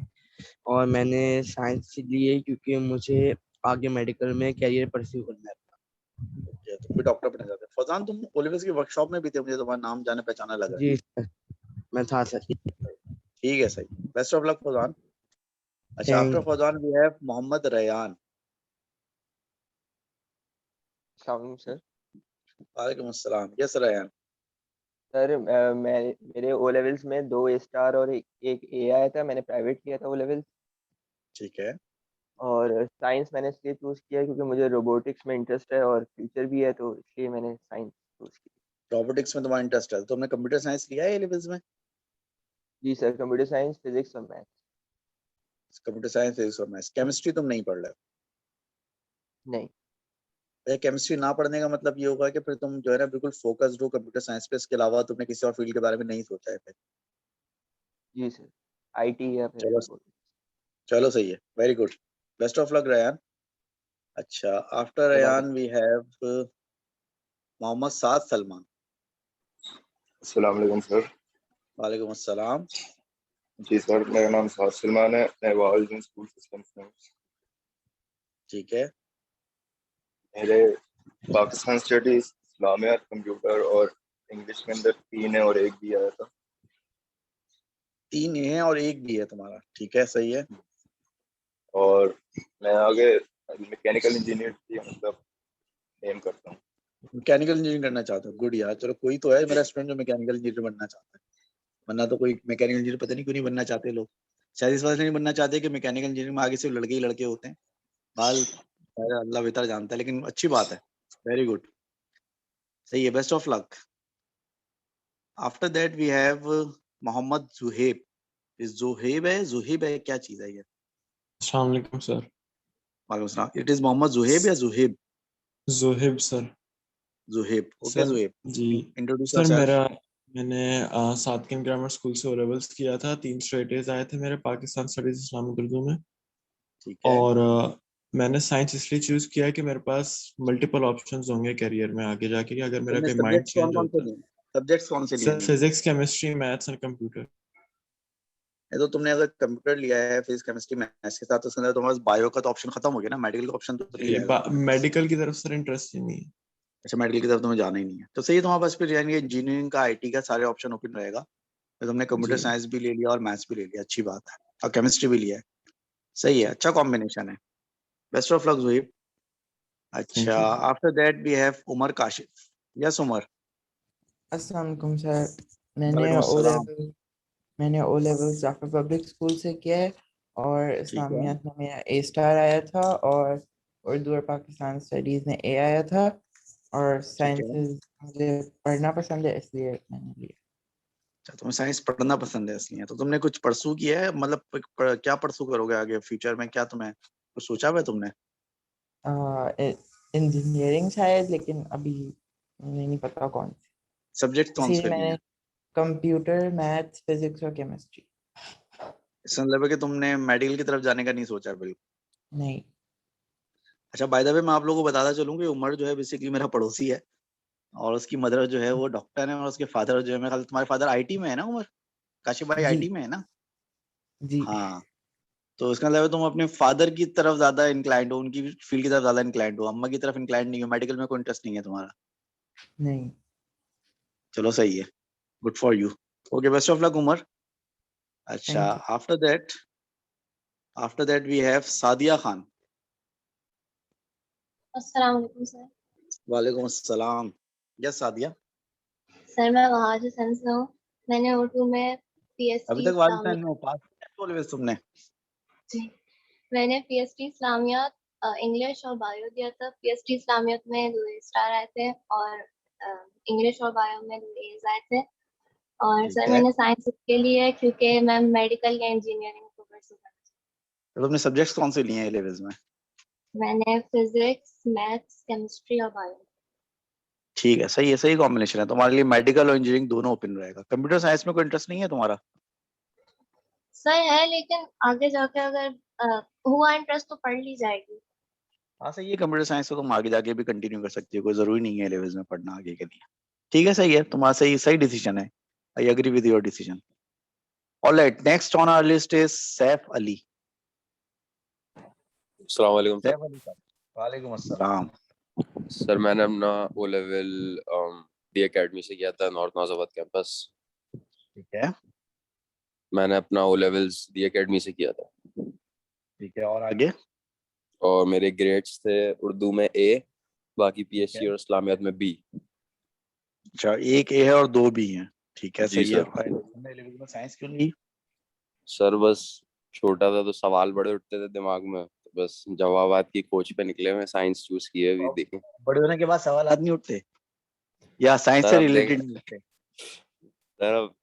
और मैंने साइंस ली है क्योंकि मुझे आगे मेडिकल में कैरियर परस्यू करना है। तुम भी डॉक्टर बनना चाहते हो। फौजान, तुम ओलिवस की वर्कशॉप में भी थे, मुझे तुम्हारा नाम जाने पहचाना लगा। जी सर, मैं था सर। ठीक है सही, बेस्ट ऑफ लक फौजान। अच्छा, after Fauzan we have Mohammad Rayan. Sir. वालेकुम अस्सलाम। Yes Ryan. सर मेरे ओ लेवल्स में 2 ए स्टार और एक ए आया था। मैंने प्राइवेट किया था ओ लेवल्स। ठीक है। और साइंस मैंने इसलिए चूज किया क्योंकि मुझे रोबोटिक्स में इंटरेस्ट है और फ्यूचर भी है, तो इसलिए मैंने साइंस चूज की। रोबोटिक्स में तुम्हारा इंटरेस्ट है, तो तुमने कंप्यूटर साइंस लिया है ए लेवल्स में? जी सर, कंप्यूटर साइंस, फिजिक्स और मैथ्स। कंप्यूटर साइंस, फिजिक्स और मैथ्स। केमिस्ट्री तुम नहीं पढ़ रहे हो? नहीं। केमिस्ट्री ना पढ़ने का मतलब ये होगा कि फिर तुम जो है ना बिल्कुल फोकस्ड हो कंप्यूटर साइंस पे, इसके अलावा तुमने किसी और फील्ड के बारे में नहीं सोचा है फिर? जी सर, आईटी या फिर चलो सही है, very good, best of luck Rayan. अच्छा, after Rayan we have Mohammad Saad Salman. अस्सलाम वालेकुम सर। वालेकुम अस्सलाम। जी सर, मेरा नाम साद सलमान है, मैं वालजन स्कूल सिस्टम से हूँ। ठीक है। मेरे पाकिस्तान स्टडीज, इस्लामियात, कंप्यूटर और इंग्लिश के अंदर 3 है और 1 भी आया था। 3 है और 1 भी है तुम्हारा, ठीक है सही है। और मैं आगे मैकेनिकल इंजीनियर की मतलब एम करता हूँ। मैकेनिकल इंजीनियरिंग करना चाहता हूँ, गुड यार। चलो कोई तो है मेरा स्टूडेंट जो मैकेनिकल इंजीनियर बनना चाहता है, वरना तो कोई मैकेनिकल इंजीनियर पता नहीं क्यों नहीं बनना चाहते लोग। शायद इस वजह से नहीं बनना चाहते कि मैकेनिकल इंजीनियरिंग में आगे सिर्फ लड़के ही लड़के होते हैं। हाल अल्लाह बेहतर जानता है, लेकिन अच्छी बात है, वेरी गुड, सही है, best of luck. After that we have Mohammad Juhaib. Juhaib है, जुहेब है, क्या चीज है ये? अस्सलाम वालेकुम सर। वालेकुम सलाम। इट इज मोहम्मद जुहेब या जुहेब? जुहेब सर। जुहेब, ओके जुहेब, जी इंट्रोड्यूस सर। योरसेल्फ। मैंने सादकिन ग्रामर स्कूल से ओ लेवल्स किया था, 3 स्ट्रेट एज आए थे मेरे पाकिस्तान स्टडीज इस्लामिक उर्दू में। ठीक है। और मैंने साइंस इसलिए चूज किया कि मेरे पास मल्टीपल ऑप्शंस होंगे करियर में आगे जाके कि अगर मेरा कोई माइंड चेंज होता है। सब्जेक्ट्स कौन से लिए? Sir physics, chemistry, maths and computer. तो तुमने अगर कंप्यूटर लिया है, फिजिक्स, केमिस्ट्री, मैथ्स के साथ, उसके अंदर तुम्हारे पास बायो का तो ऑप्शन खत्म हो गया ना, मेडिकल का ऑप्शन तो नहीं रहेगा। मेडिकल की तरफ सर इंटरेस्ट ही नहीं है। अच्छा, मेडिकल की तरफ तुम्हें जाना ही नहीं है, तो सही है, तुम्हारे पास फिर यानी इंजीनियरिंग का, आईटी का सारे ऑप्शन ओपन रहेगा। तो तुमने कंप्यूटर साइंस भी ले लिया और मैथ्स भी ले लिया, अच्छी बात है, और केमिस्ट्री भी लिया है, सही है, अच्छा कॉम्बिनेशन है, बेस्ट ऑफ लक जुहीब। अच्छा, after that we have Umar Kashif. Yes Umar. अस्सलाम वालेकुम सर। मैंने O level Jafar public school से किया है और इस्लामियात में मेरा ए स्टार आया था, और उर्दू और पाकिस्तान स्टडीज में ए आया था, और साइंसेस मुझे पढ़ना पसंद है इसलिए मैंने लिया। अच्छा, तुम्हें साइंस पढ़ना पसंद है इसलिए। तो तुमने कुछ परसू किया है, मतलब क्या परसू करोगे आगे फ्यूचर में, क्या तुम्हें कुछ सोचा हुआ है तुमने? इंजीनियरिंग शायद, लेकिन अभी नहीं पता कौन सी। सब्जेक्ट कौन से इसीलिए लिए मैंने हैं? कंप्यूटर, मैथ्स, फिजिक्स और केमिस्ट्री। इसका मतलब है कि तुमने मेडिकल की तरफ जाने का नहीं सोचा बिल्कुल? नहीं। अच्छा, बाय द वे मैं आप लोगों को बताता चलूं कि उमर जो है बेसिकली मेरा पड़ोसी है, और उसकी मदर जो है वो डॉक्टर है, और उसके फादर जो है, मेरे ख्याल तुम्हारे फादर आईटी में है ना उमर? काशिफ भाई जी आईटी में है ना? जी। हाँ, तो इसका मतलब है तुम अपने फादर की तरफ ज्यादा इंक्लाइंड हो, उनकी फील्ड की तरफ ज्यादा इंक्लाइंड हो, अम्मा की तरफ इंक्लाइंड नहीं हो, मेडिकल में कोई इंटरेस्ट नहीं है तुम्हारा? नहीं। चलो सही है, good for you. Okay, best of luck Umar. अच्छा, thank you. After that we have Sadia Khan. अस्सलाम वालेकुम सर। वालेकुम अस्सलाम। यस सादिया। सर मैं वहाज हसन से हूँ। मैंने उर्दू में अभी पीएचडी तक वालिद इस्लामियात में पास बोले तुमने? जी मैंने पीएचडी इस्लामियात इंग्लिश और बायो दिया था। पीएचडी इस्लामियात में 2 स्टार आए थे और इंग्लिश और बायो में 2 A's आए थे। और ठीक सर है, मैंने साइंस इसके लिए क्योंकि मैं मेडिकल या इंजीनियरिंग को परस्यू करना तो तुमने सब्जेक्ट्स कौन से लिए हैं 11th में? मैंने फिजिक्स, मैथ्स, केमिस्ट्री और बायो। ठीक है, सही है, सही कॉम्बिनेशन है तुम्हारे लिए। मेडिकल और इंजीनियरिंग दोनों ओपन रहेगा। कंप्यूटर साइंस में कोई इंटरेस्ट नहीं है तुम्हारा? सर है, लेकिन आगे जाके अगर हुआ इंटरेस्ट तो पढ़ ली जाएगी। हाँ सही है, कंप्यूटर साइंस तो तुम आगे जाके भी कंटिन्यू कर सकती हो, कोई जरूरी नहीं है 11th में पढ़ना आगे के लिए। ठीक है, सही है तुम्हारा, सही सही डिसीजन है। I agree with your decision. Alright, next on our list is Saif Ali. अस्सलाम वालेकुम सर। सैफ अली साहब। वालेकुम अस्सलाम। सर मैंने अपना ओ लेवल डी एकेडमी से किया था, नॉर्थ नाजिबाद कैंपस। ठीक है, मैंने अपना ओ लेवल्स डी एकेडमी से किया था। ठीक है, और आगे? और मेरे ग्रेड्स थे उर्दू में ए, बाकी ठीक पीएचडी है, और इस्लामियात में बी। अच्छा, एक ए है और 2 बी हैं। ठीक है, जी सही है। सर। और तुमने 11th में साइंस क्यों ली? सर बस छोटा था तो सवाल बड़े उठते थे दिमाग में, तो बस जवाबात की खोज पे निकले, मैं साइंस चूज किए। अभी देखें बड़े होने के बाद सवाल नहीं उठते, या साइंस सर, से अब देखें रिलेटेड नहीं उठते? सर, अब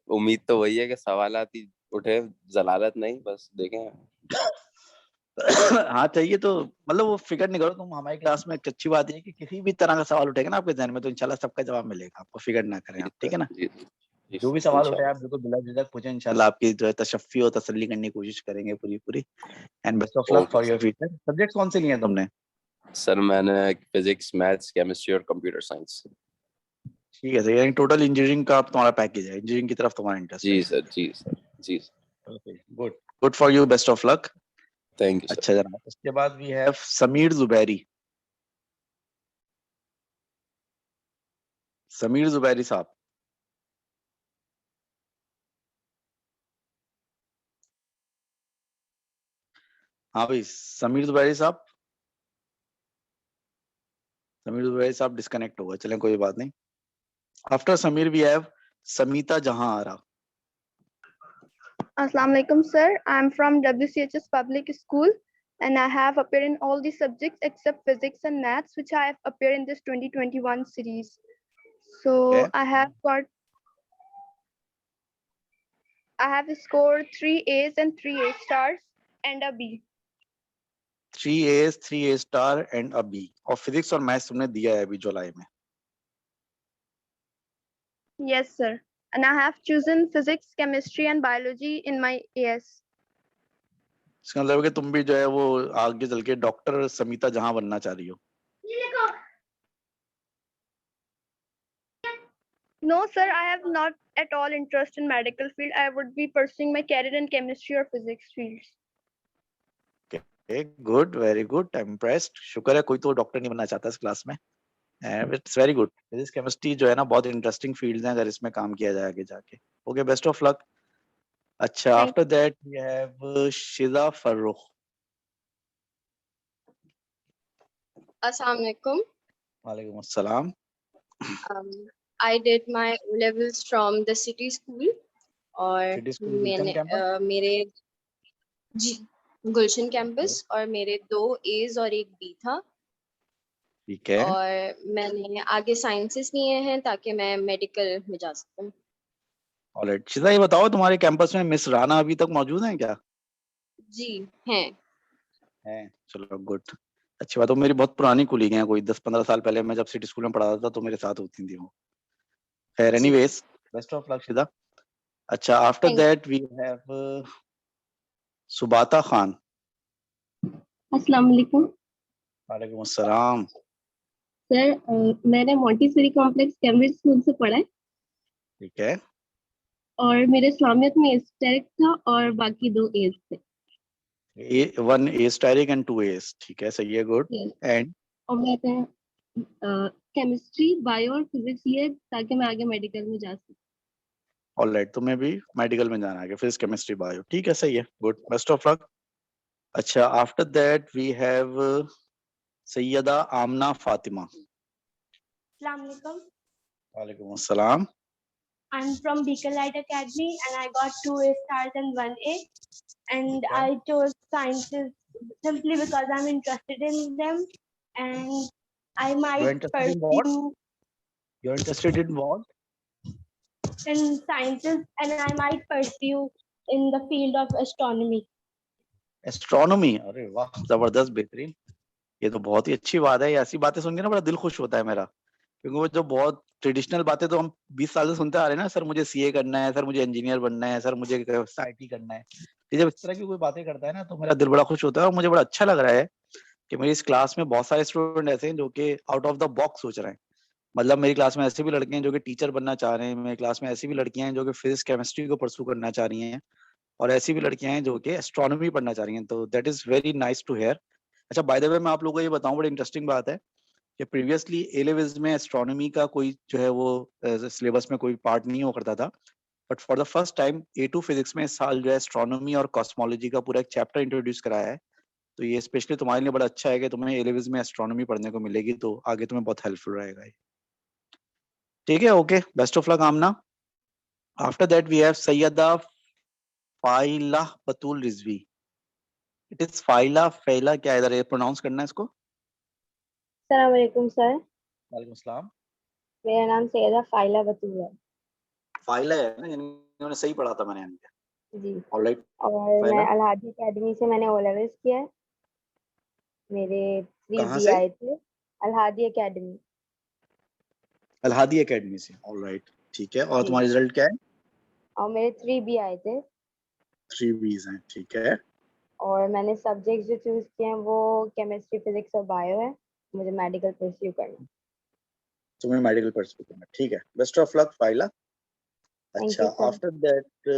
उम्मीद तो वही है कि सवालात ही उठे, जलालत नहीं। बस देखें। हाँ चाहिए तो, मतलब वो फिक्र नहीं करो तुम। हमारी क्लास में एक अच्छी बात है कि किसी भी तरह का सवाल उठेगा ना आपके ध्यान में, तो इंशाल्लाह सबका जवाब मिलेगा आपको, फिक्र ना करें जी आप, ठीक है ना? सर, जी जो भी सवाल उठे इंशाल्लाह। आप बिल्कुल बिला झिझक पूछें, इंशाल्लाह आपकी जो है तशफ़ी और तसल्ली करने की कोशिश करेंगे पूरी पूरी। And best of luck okay for your future. Subject कौन से लिए हैं तुमने? सर, मैंने फिजिक्स, मैथ्स, केमिस्ट्री और कंप्यूटर साइंस। ठीक है, यानी टोटल इंजीनियरिंग का तुम्हारा पैकेज है, इंजीनियरिंग की तरफ तुम्हारा इंटरेस्ट है। जी सर, जी सर, जी sir. Okay, good, good for you, best of luck. Thank you sir. अच्छा जनाब, उसके बाद वी हैव समीर जुबैरी। समीर जुबैरी साहब। हाँ भाई, समीर जुबैरी साहब। समीर जुबैरी साहब डिस्कनेक्ट हो गए, चलें कोई बात नहीं। After Sameer we have Samita Jahan Ara. Assalamu alaikum, sir. I'm from WCHS Public School and I have appeared in all the subjects except physics and maths, which I have appeared in this 2021 series. So Okay. I have scored 3 A's and 3 A stars and a B. 3 A's, 3 A star and a B. और physics और maths तुमने दिया है अभी जुलाई में? Yes, sir. And I have chosen physics, chemistry and biology in my AS. इसका मतलब है कि तुम भी जो है वो आगे चल के डॉक्टर समीता जहां बनना चाह रही हो? No, sir, I have not at all interest in medical field. I would be pursuing my career in chemistry or physics fields. Good, very good, I am impressed. शुक्र है कोई तो डॉक्टर नहीं बनना चाहता इस क्लास में। It's very good. Physics chemistry जो है ना बहुत इंटरेस्टिंग फील्ड्स हैं अगर इसमें काम किया जाए आगे जाके। Okay, best of luck. अच्छा, after that we have Shiza Farrukh. Assalamu alaikum. वालेकुम अस्सलाम। I did my O levels from the city school और सिटी स्कूल बीकन कैंपस? मेरे जी, गुलशन कैंपस, और मेरे 2 A's और 1 B था। ठीक है। और मैंने आगे साइंसेस लिए हैं ताकि मैं मेडिकल में जा सकूं। ऑलराइट, शिजा ये बताओ तुम्हारे कैंपस में मिस राना अभी तक मौजूद हैं क्या? जी हैं। हैं, चलो गुड, अच्छी बात। वो मेरी बहुत पुरानी कुलीग हैं, कोई 10-15 साल पहले मैं जब सिटी स्कूल में पढ़ाता था तो मेरे साथ होती थी वो। खैर जी। Anyways, best of luck Shiza. अच्छा, after thank that we have Subata Khan. अस्सलाम वालेकुम वालेकुम अस्सलाम। सर, मैंने मॉन्टेसरी कॉम्प्लेक्स कैम्ब्रिज स्कूल से पढ़ा है ठीक है। और मेरे इस्लामियत में एस्टेरिक था और बाकी 2 A's थे। वन एस्टेरिक एंड 2 A's, ठीक है, सही है, गुड। Yes. एंड और मैंने केमिस्ट्री, बायो और फिजिक्स लिए ताकि मैं आगे मेडिकल में जा सकूं। ऑलराइट, तुम्हें भी मेडिकल में जाना है, फिजिक्स केमिस्ट्री बायो, ठीक है, सही है, गुड, बेस्ट ऑफ लक। अच्छा, after that we have Syeda Amna Fatima. अस्सलाम वालेकुम। वालेकुम अस्सलाम। I'm from Beacon Light Academy and I got 2 A stars and 1 A. And I chose sciences simply because I'm interested in them and I You're might interested in what? pursue You're interested in what? in sciences and I might pursue in the field of astronomy. Astronomy, अरे वाह, जबरदस्त, बेहतरीन। ये तो बहुत ही अच्छी बात है, ये ऐसी बातें सुन के ना बड़ा दिल खुश होता है मेरा, क्योंकि वो जो बहुत ट्रेडिशनल बातें तो हम 20 साल से सुनते आ रहे हैं ना, सर मुझे सीए करना है, सर मुझे इंजीनियर बनना है, सर मुझे आईटी करना है। ये जब इस तरह की कोई बातें करता है ना तो मेरा दिल बड़ा खुश होता है, और मुझे बड़ा अच्छा लग रहा है कि मेरी इस क्लास में बहुत सारे स्टूडेंट ऐसे हैं जो कि आउट ऑफ द बॉक्स सोच रहे हैं। मतलब मेरी क्लास में ऐसे भी लड़के हैं जो कि टीचर बनना चाह रहे हैं, मेरी क्लास में ऐसी भी लड़कियां हैं जो कि फिजिक्स केमिस्ट्री को परसू करना चाह रही हैं, और ऐसी भी लड़कियां हैं जो कि एस्ट्रोनॉमी पढ़ना चाह रही हैं, तो that is very nice to hear. अच्छा, बाय द वे मैं आप लोगों को ये बताऊं, बड़ी इंटरेस्टिंग बात है कि प्रीवियसली ए लेवल्स में एस्ट्रोनॉमी का कोई जो है वो सिलेबस में कोई पार्ट नहीं हुआ करता था, but for the first time A2 physics में इस साल जो है एस्ट्रोनॉमी और कॉस्मोलॉजी का पूरा एक चैप्टर इंट्रोड्यूस कराया है। तो ये स्पेशली तुम्हारे लिए बड़ा अच्छा है कि तुम्हें ए लेवल्स में एस्ट्रोनॉमी पढ़ने को मिलेगी, तो आगे तुम्हें बहुत हेल्पफुल रहेगा ये, ठीक है, okay, best of luck Amna. After that we have Syeda Faila Batool Rizvi. It is Faila, Faila, क्या इधर ये प्रोनाउंस करना है इसको? अस्सलाम वालेकुम सर, वालेकुम सलाम। मेरा नाम सैयदा फाइला बतूल है। फाइला है ना, इन्होंने सही पढ़ा था मैंने यहाँ। जी। ऑलराइट, और फाइला मैं अल-हादी एकेडमी से मैंने ओ लेवल्स किया है। मेरे 3 कहाँ B से? आए थे अल-हादी एकेडमी। अल-हादी एकेडमी से, ऑलराइट, ठीक है, और जी। तुम्हारा रिजल्ट क्या है? और मेरे 3 B आए थे 3 B's हैं, ठीक है। और मैंने सब्जेक्ट्स जो चूज किए हैं वो केमिस्ट्री, फिजिक्स और बायो है। मुझे मेडिकल परस्यू करना है। तुम्हें मेडिकल परस्यू करना है, ठीक है, best of luck Faila. Thank अच्छा, you sir. After that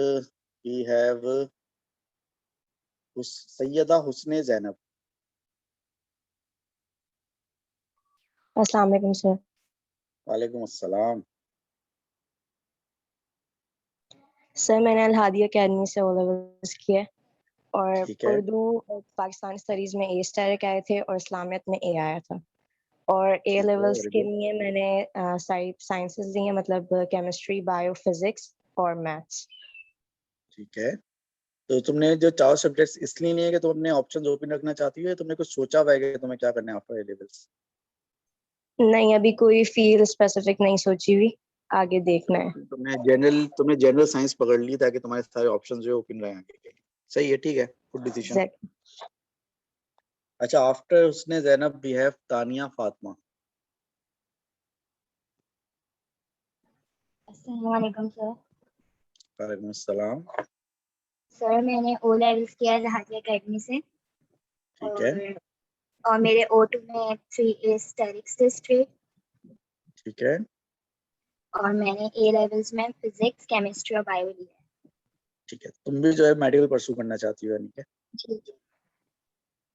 we have Syeda Husne Zainab. अस्सलाम वालेकुम सर। वालेकुम अस्सलाम। सर, मैंने अल-हादी एकेडमी से ओ लेवल्स किए है और ठीक है। उर्दू और पाकिस्तान स्टडीज में ए स्टार आए थे और इस्लामियत में ए आया था। और ए ठीक है, लेवल्स वेरी के गुड। लिए मैंने सारी साइंसेस ली हैं, मतलब केमिस्ट्री, बायो, फिजिक्स और मैथ्स। ठीक है, तो तुमने जो 4 सब्जेक्ट्स इसलिए लिए कि तुम अपने ऑप्शंस ओपन रखना चाहती हो, या तुमने कुछ सोचा हुआ है कि तुम्हें क्या करना है आफ्टर ए लेवल्स? नहीं, अभी कोई फील्ड स्पेसिफिक नहीं सोची हुई, आगे देखना है। तुमने जनरल साइंस पकड़ ली ताकि तुम्हारे सारे ऑप्शंस जो ओपन रहे आगे के लिए। सही है, ठीक है, गुड डिसीजन। एग्जैक्टली। अच्छा, आफ्टर उसने ज़ैनब वी हैव तानिया फातिमा। अस्सलाम वालेकुम सर। वालेकुम अस्सलाम। सर, मैंने ओ लेवल्स किया है अल-हादी एकेडमी से। ठीक है। और मेरे O2 में 3 A स्टैटिक्स थे स्ट्रेट। ठीक है। और मैंने ए लेवल्स में फिजिक्स, केमिस्ट्री और बायो लिया है। ठीक है, तुम भी जो है मेडिकल परस्यू करना चाहती हो यानी कि? जी जी।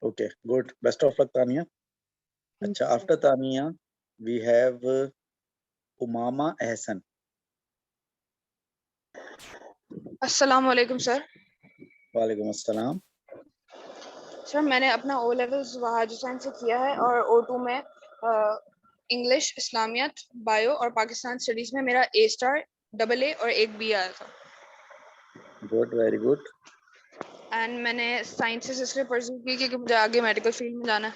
Okay, good, best of luck Tania. अच्छा, after Tania we have Umama Ehsan. अस्सलाम वालेकुम सर। वालेकुम अस्सलाम। सर, मैंने अपना ओ लेवल्स वहाज हुसैन से किया है और O2 में इंग्लिश, इस्लामियत, बायो और पाकिस्तान स्टडीज में मेरा A स्टार, AA और 1 B आया था। Good, very good. एंड मैंने साइंसेस इसलिए परस्यू की क्योंकि मुझे आगे मेडिकल फील्ड में जाना है,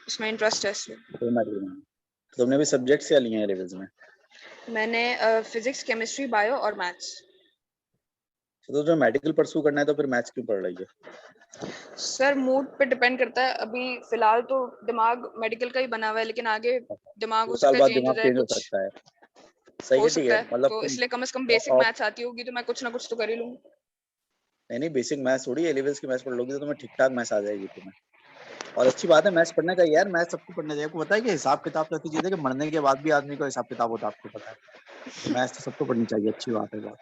उसमें इंटरेस्ट है इसलिए। तो तुमने भी सब्जेक्ट्स क्या लिए हैं लेवल्स में? मैंने फिजिक्स, केमिस्ट्री, बायो और मैथ्स। तो जो मेडिकल परस्यू करना है तो फिर मैथ्स क्यों पढ़ रही है? सर मूड पे डिपेंड करता है, अभी फिलहाल तो दिमाग मेडिकल का ही बना हुआ है, लेकिन आगे दिमाग 2 हो साल सकता है बाद चेंज हो दिमाग जाए, चेंज हो कुछ सकता है। सही हो है, ठीक सकता है। है, मतलब तो तुम इसलिए कम से कम बेसिक मैथ्स आती होगी तो मैं कुछ ना कुछ तो कर ही लूंगी। नहीं बेसिक मैथ्स थोड़ी है, लेवल्स की मैथ्स पढ़ लोगी तो तुम्हें ठीक ठाक मैथ्स आ जाएगी तुम्हें। और अच्छी बात है, मैथ्स पढ़ना चाहिए यार, मैथ्स सबको पढ़ना चाहिए। आपको पता है कि हिसाब किताब तो ऐसी चीज है कि मरने के बाद भी आदमी को हिसाब किताब होता है, आपको पता है। तो मैथ्स तो सबको पढ़नी चाहिए, अच्छी बात है बहुत।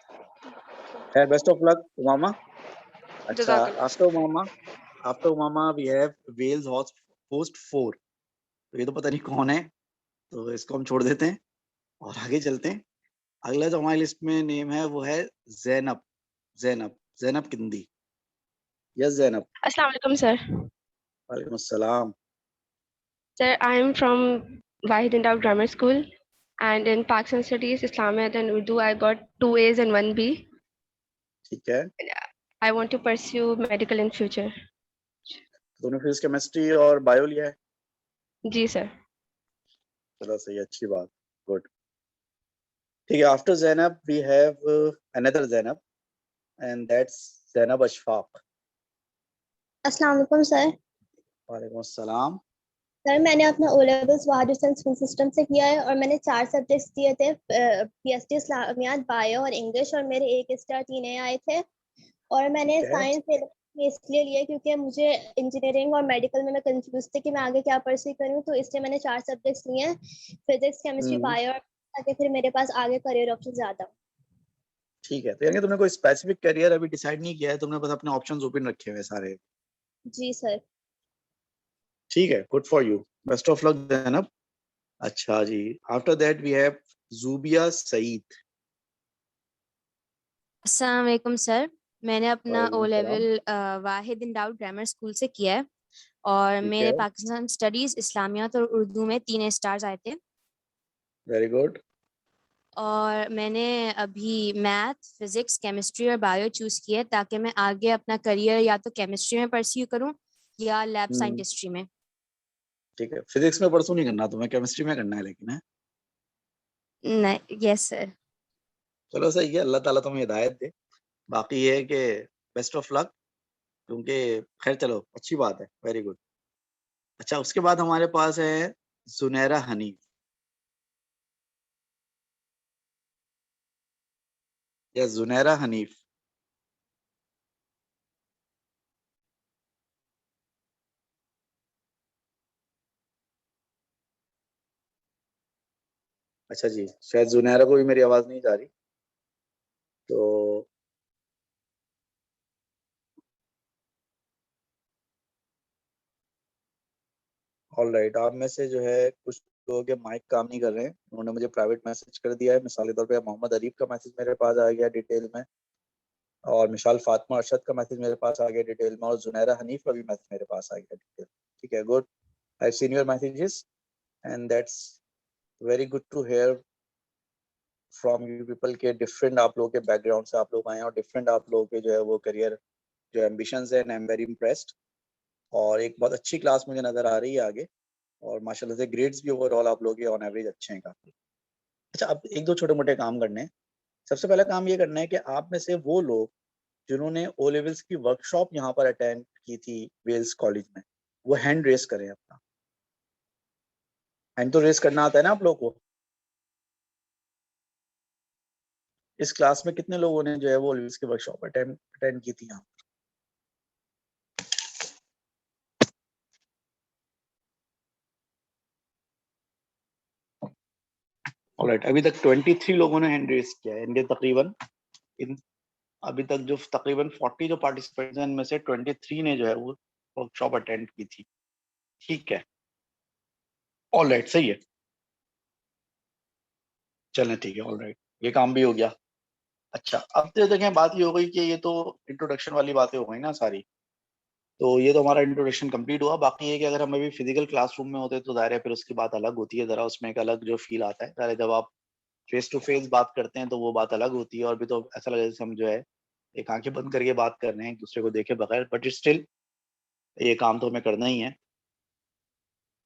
खैर, बेस्ट ऑफ लक उमामा। अच्छा, जज़ाकल्लाह। आफ्टर उमामा वी हैव वेल्स होस्ट 4। तो ये तो पता नहीं कौन है, तो इसको हम छोड़ देते हैं और आगे चलते हैं। अगला जो हमारी लिस्ट में नेम है वो है Zainab. Zainab Kindi. Yes Zainab. Assalamu alaikum, sir. वालेकुम अस्सलाम। Sir, I am from Wahid Indoor Grammar School, and in Pakistan Studies, Islamiyat and Urdu, I got 2 A's and 1 B. ठीक है। I want to pursue medical in future. दोनों physics, chemistry और bio लिया है? जी सर। चलो सही, अच्छी बात, गुड। ठीक है, after Zainab we have another Zainab and that's Zainab Ashfaq. अस्सलाम वालेकुम सर। वालेकुम अस्सलाम। सर मैंने अपना O levels Wahad Hussain school system से किया है और मैंने 4 सब्जेक्ट्स दिए थे, पीएसटी इस्लामियात, बायो और इंग्लिश, और मेरे 1 स्टार 3 ए आए थे। और मैंने साइंस इसलिए लिया क्योंकि मुझे इंजीनियरिंग और मेडिकल में मैं कंफ्यूज थी कि मैं आगे क्या परस्यू करूं, तो इसलिए मैंने 4 सब्जेक्ट्स लिए हैं, फिजिक्स, केमिस्ट्री, बायो, ताकि फिर मेरे पास आगे करियर ऑप्शन ज्यादा हो। ठीक है, तो यानी तुमने कोई स्पेसिफिक करियर अभी डिसाइड नहीं किया है, तुमने बस अपने ऑप्शंस ओपन रखे हुए हैं सारे। जी सर। ठीक है, good for you, best of luck Zainab. अच्छा जी, after that we have Zubia Saeed. अस्सलाम वालेकुम सर। मैंने अपना O level Wahid indoor grammar school से किया है और मेरे पाकिस्तान स्टडीज, इस्लामियात और उर्दू में 3 स्टार्स आए थे। Very good. और मैंने अभी मैथ, फिजिक्स, केमिस्ट्री और बायो चूज किया है ताकि मैं आगे अपना करियर या तो केमिस्ट्री में परस्यू करूं या लैब साइंटिस्ट्री में। ठीक है, फिजिक्स में परस्यू नहीं करना तुम्हें, केमिस्ट्री में करना है लेकिन है? नहीं, यस सर। चलो सही है, अल्लाह ताला तुम्हें हिदायत दे। बाकी ये है कि बेस्ट ऑफ लक, क्योंकि खैर चलो अच्छी बात है, वेरी गुड। अच्छा, उसके बाद हमारे पास है जुनैरा हनीफ। या जुनैरा हनीफ। अच्छा जी, शायद जुनैरा को भी मेरी आवाज नहीं जा रही, तो ऑलराइट। आप में से जो है कुछ लोगों के माइक काम नहीं कर रहे हैं, उन्होंने मुझे प्राइवेट मैसेज कर दिया है। मिसाल के तौर पे मोहम्मद अरीफ का मैसेज मेरे पास आ गया डिटेल में, और मिशाल फातिमा अरशद का मैसेज मेरे पास आ गया डिटेल में, और जुनैरा हनीफ का भी मैसेज मेरे पास आ गया डिटेल। ठीक है, good. I seen your messages and that's very good to hear from you people के डिफरेंट आप लोगों के बैकग्राउंड से आप लोग आए हैं, और डिफरेंट आप लोगों के जो है वो करियर जो एम्बिशंस है, and I am very impressed. और एक बहुत अच्छी क्लास मुझे नजर आ रही है आगे, और माशाल्लाह से ग्रेड्स भी ओवरऑल आप लोगों के ऑन एवरेज अच्छे हैं काफी। अच्छा, अब एक दो छोटे मोटे काम करने हैं। सबसे पहला काम ये करना है कि आप में से वो लोग जिन्होंने ओ लेवल्स की वर्कशॉप यहाँ पर अटेंड की थी वेल्स कॉलेज में, वो हैंड रेस करें अपना। हैंड तो रेस करना आता है ना आप लोगों को? इस क्लास में कितने लोगों ने जो है वो ओ लेवल्स की वर्कशॉप अटेंड की थी यहाँ? ऑलराइट, अभी तक 23 लोगों ने हैंड रेस किया है। इनके तकरीबन अभी तक जो तकरीबन 40 जो पार्टिसिपेंट्स हैं, इनमें से 23 ने जो है वो वर्कशॉप अटेंड की थी। ठीक है, ऑलराइट, सही है, चलें ठीक है, ऑलराइट, ये काम भी हो गया। अच्छा, अब तो देखें बात ये हो गई कि ये तो इंट्रोडक्शन वाली बातें हो गई ना सारी, तो ये तो हमारा इंट्रोडक्शन कंप्लीट हुआ। बाकी ये कि अगर हम अभी फिजिकल क्लासरूम में होते तो दायरे है, फिर उसकी बात अलग होती है, जरा उसमें एक अलग जो फील आता है। जरा जब आप फेस टू फेस बात करते हैं तो वो बात अलग होती है, और भी तो ऐसा लगे जैसे हम जो है एक आंखें बंद करके बात कर रहे हैं एक दूसरे को देखे बगैर, बट स्टिल ये काम तो हमें करना ही है।